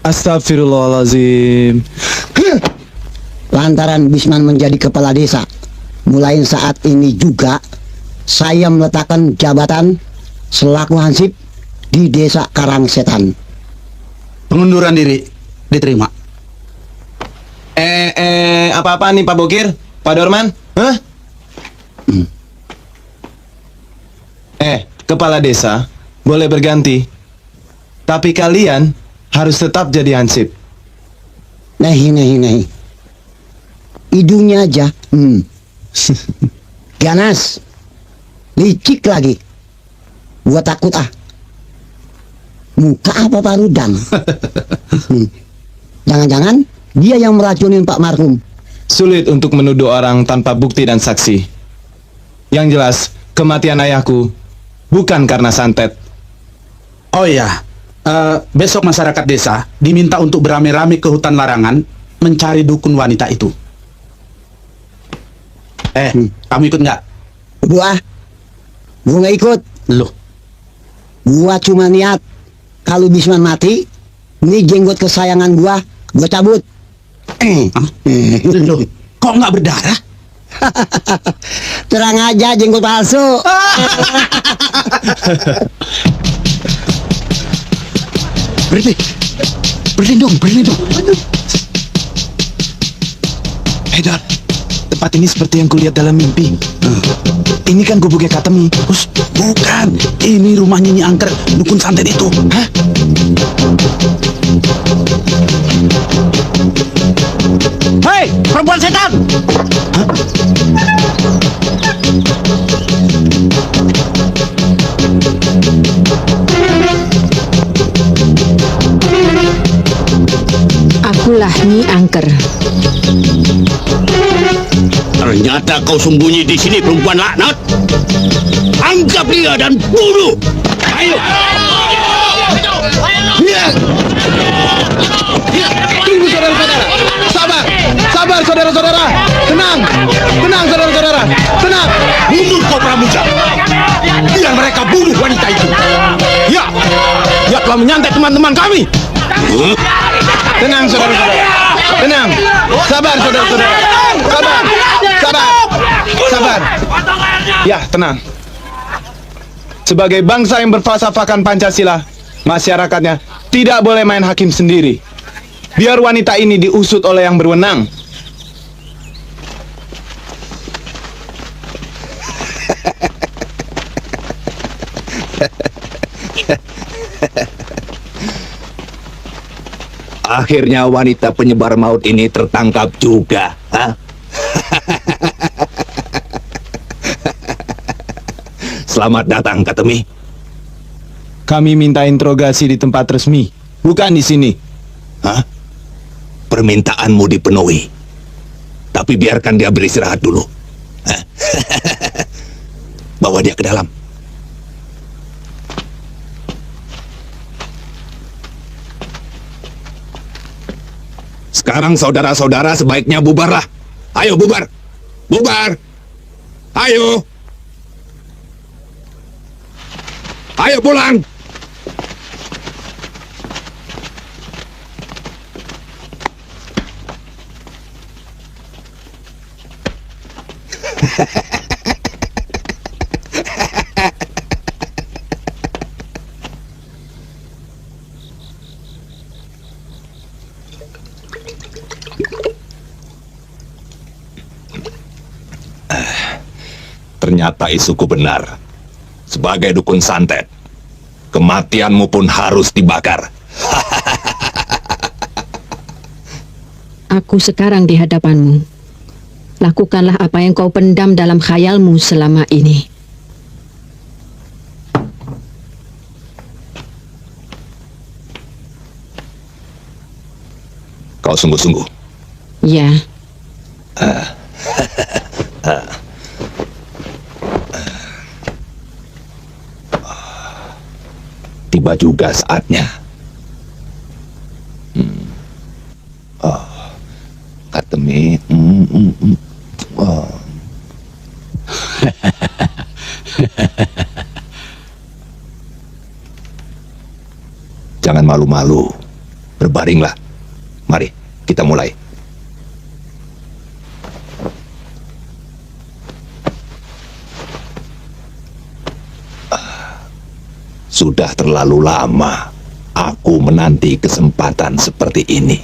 Astagfirullahaladzim. Lantaran Bisman menjadi kepala desa, mulai saat ini juga saya meletakkan jabatan selaku hansip di desa Karangsetan. Pengunduran diri diterima. Apa-apa nih Pak Bokir? Pak Dorman? Hah? Kepala desa boleh berganti, tapi kalian harus tetap jadi hansip. Nahi. Hidungnya aja. Ganas. Licik lagi. Gua takut ah. Muka apa Pak Rudang? Jangan-jangan dia yang meracunin Pak marhum. Sulit untuk menuduh orang tanpa bukti dan saksi. Yang jelas, kematian ayahku bukan karena santet. Oh iya, besok masyarakat desa diminta untuk beramai-ramai ke hutan larangan mencari dukun wanita itu. Kamu ikut nggak? Buah. Gua nggak ikut. Loh, Gua cuma niat kalau Bisman mati, ini jenggot kesayangan gua cabut. loh, kok nggak berdarah? Terang aja jenggot palsu. Berhenti dong. Haidar, tempat ini seperti yang kulihat dalam mimpi. Ini kan gubuknya Katemi. Bukan, ini rumahnya Nyi Angker, dukun santet itu. Hah? Hei, perempuan setan! Akulah Nyi Angker. Ternyata kau sembunyi di sini, perempuan laknat. Angkat dia dan bunuh. Ayo. Tunggu saudara-saudara. Sabar saudara-saudara. Tenang saudara-saudara. Tenang. Bunuh kau Pramuja. Biar mereka bunuh wanita itu. Ya telah menyantet teman-teman kami. Tenang saudara-saudara. Tenang. Sabar saudara-saudara. Sabar. Ya, tenang. Sebagai bangsa yang berfalsafahkan Pancasila, masyarakatnya tidak boleh main hakim sendiri. Biar wanita ini diusut oleh yang berwenang. Akhirnya wanita penyebar maut ini tertangkap juga. Selamat datang, Katemi. Kami minta interogasi di tempat resmi, bukan di sini. Hah? Permintaanmu dipenuhi. Tapi biarkan dia beristirahat dulu. Bawa dia ke dalam. Sekarang saudara-saudara sebaiknya bubarlah. Ayo bubar. Bubar. Ayo. Ayo pulang. Ternyata isuku benar. Sebagai dukun santet, kematianmu pun harus dibakar. Aku sekarang di hadapanmu. Lakukanlah apa yang kau pendam dalam khayalmu selama ini. Kau sungguh-sungguh? Ya. Tiba juga saatnya. Katemi. Jangan malu-malu. Berbaringlah. Mari, kita mulai. Sudah terlalu lama aku menanti kesempatan seperti ini.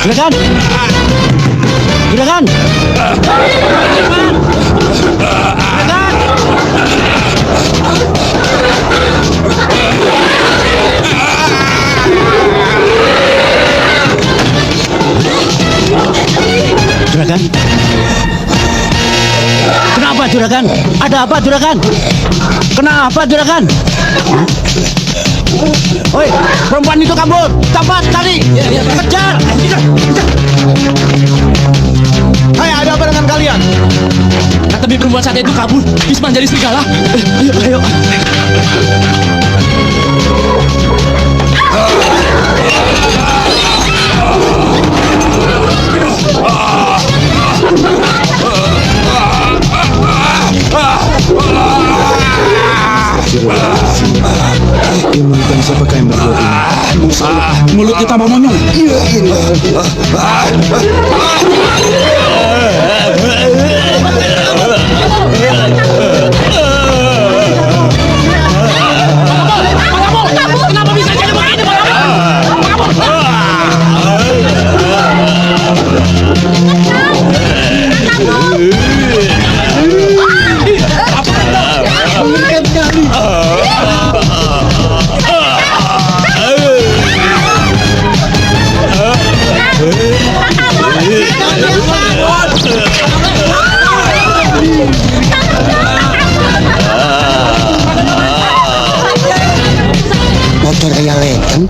Juragan! Juragan! Juragan! apa juragan? Ada apa juragan? Kenapa juragan? Oi, perempuan itu kabur. Cepat cari. Kejar. Hai, ada apa dengan kalian? Kata bi perempuan sate itu kabur. Bisman jadi serigala. Ayo, ayo. Ini bukan siapakah yang berbuat ini? Mulutnya tambah monyong. Kenapa bisa jadi begini, Motor kayak lekan.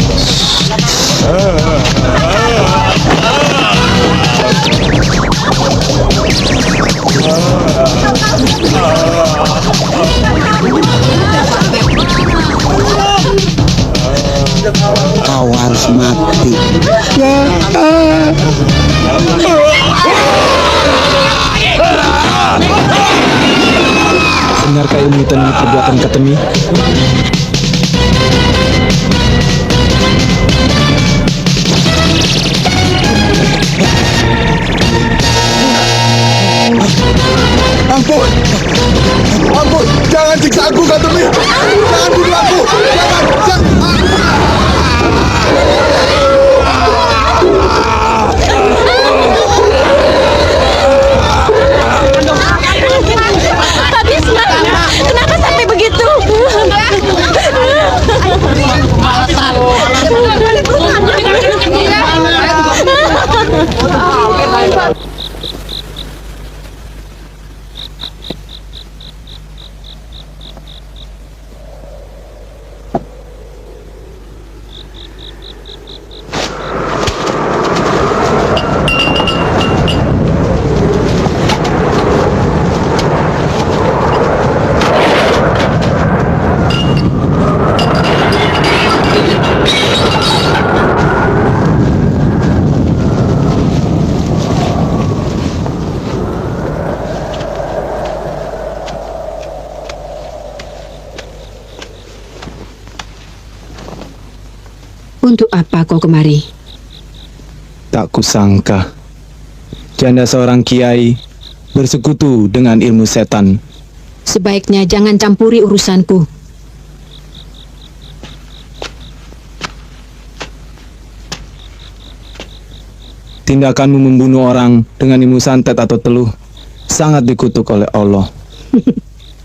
Kau harus mati. Benarkah ilmu hitam ini perbuatan Katemi? Ampun! Ampun! Jangan siksa aku, Katemi! Jangan bunuh aku! Pak Bisman, kenapa sampai begitu? Untuk apa kau kemari? Tak kusangka janda seorang kiai bersekutu dengan ilmu setan. Sebaiknya jangan campuri urusanku. Tindakanmu membunuh orang dengan ilmu santet atau teluh sangat dikutuk oleh Allah.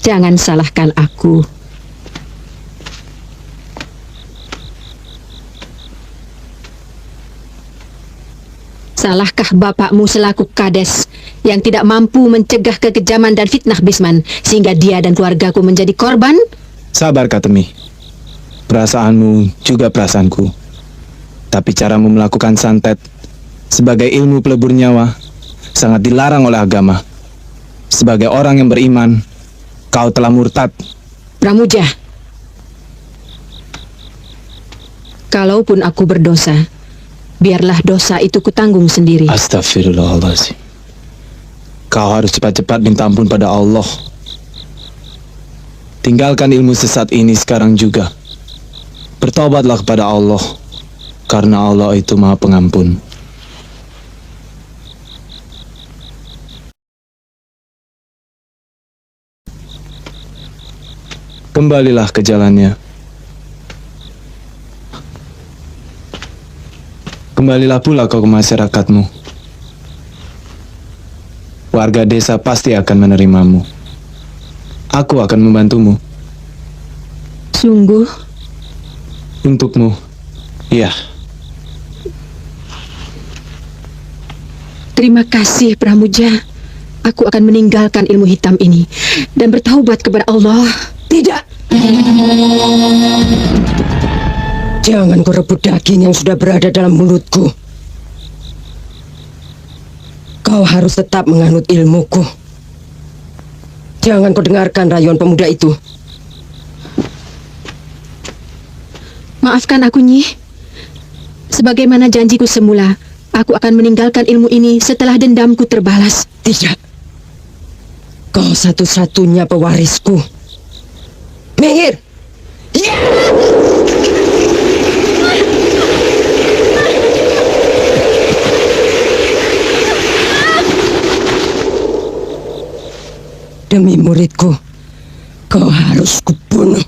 Jangan salahkan aku. Salahkah bapakmu selaku kades yang tidak mampu mencegah kekejaman dan fitnah Bisman sehingga dia dan keluargaku menjadi korban? Sabar Katemi. Perasaanmu juga perasaanku. Tapi caramu melakukan santet sebagai ilmu pelebur nyawa sangat dilarang oleh agama. Sebagai orang yang beriman, kau telah murtad. Pramuja, kalaupun aku berdosa, biarlah dosa itu kutanggung sendiri. Astagfirullahaladzim. Kau harus cepat-cepat minta ampun pada Allah. Tinggalkan ilmu sesat ini sekarang juga. Bertobatlah kepada Allah, karena Allah itu Maha Pengampun. Kembalilah ke jalannya. Kembalilah pula kau ke masyarakatmu. Warga desa pasti akan menerimamu. Aku akan membantumu. Sungguh? Untukmu, iya. Terima kasih Pramuja. aku akan meninggalkan ilmu hitam ini dan bertaubat kepada Allah. Tidak. Jangan kau rebut daging yang sudah berada dalam mulutku. Kau harus tetap menganut ilmuku. Jangan kau dengarkan rayuan pemuda itu. Maafkan aku, Nyi. Sebagaimana janjiku semula, aku akan meninggalkan ilmu ini setelah dendamku terbalas. Tidak. Kau satu-satunya pewarisku. Minggir! Demi muridku, kau harus kubunuh.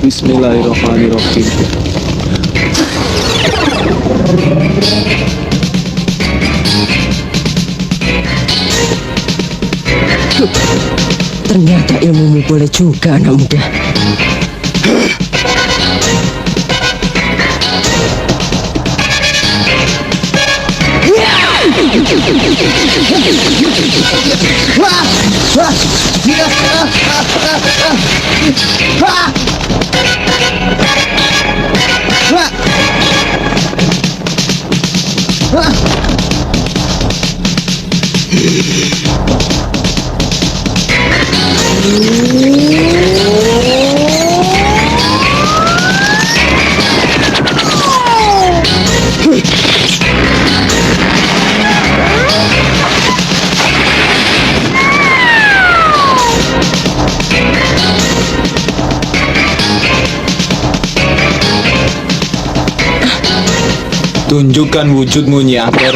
Bismillahirrahmanirrahim. Ternyata ilmumu boleh juga, anak muda. Tunjukkan wujudmu, Nyi Aker.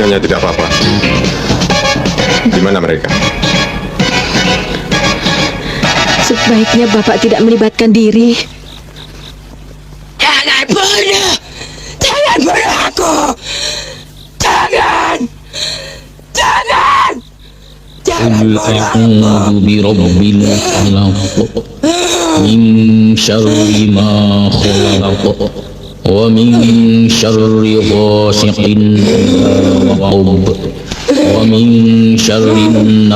Nyonya tidak apa-apa. Di mana mereka? Sebaiknya Bapak tidak melibatkan diri. Jangan bunuh! Jangan bunuh aku! Jangan! Jangan! قل أعوذ برب الفلق من شر ما خلق ومن شر غاسق إذا وقب ومن شر النفاثات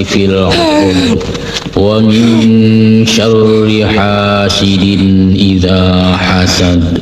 في العقد ومن شر حاسد إذا حسد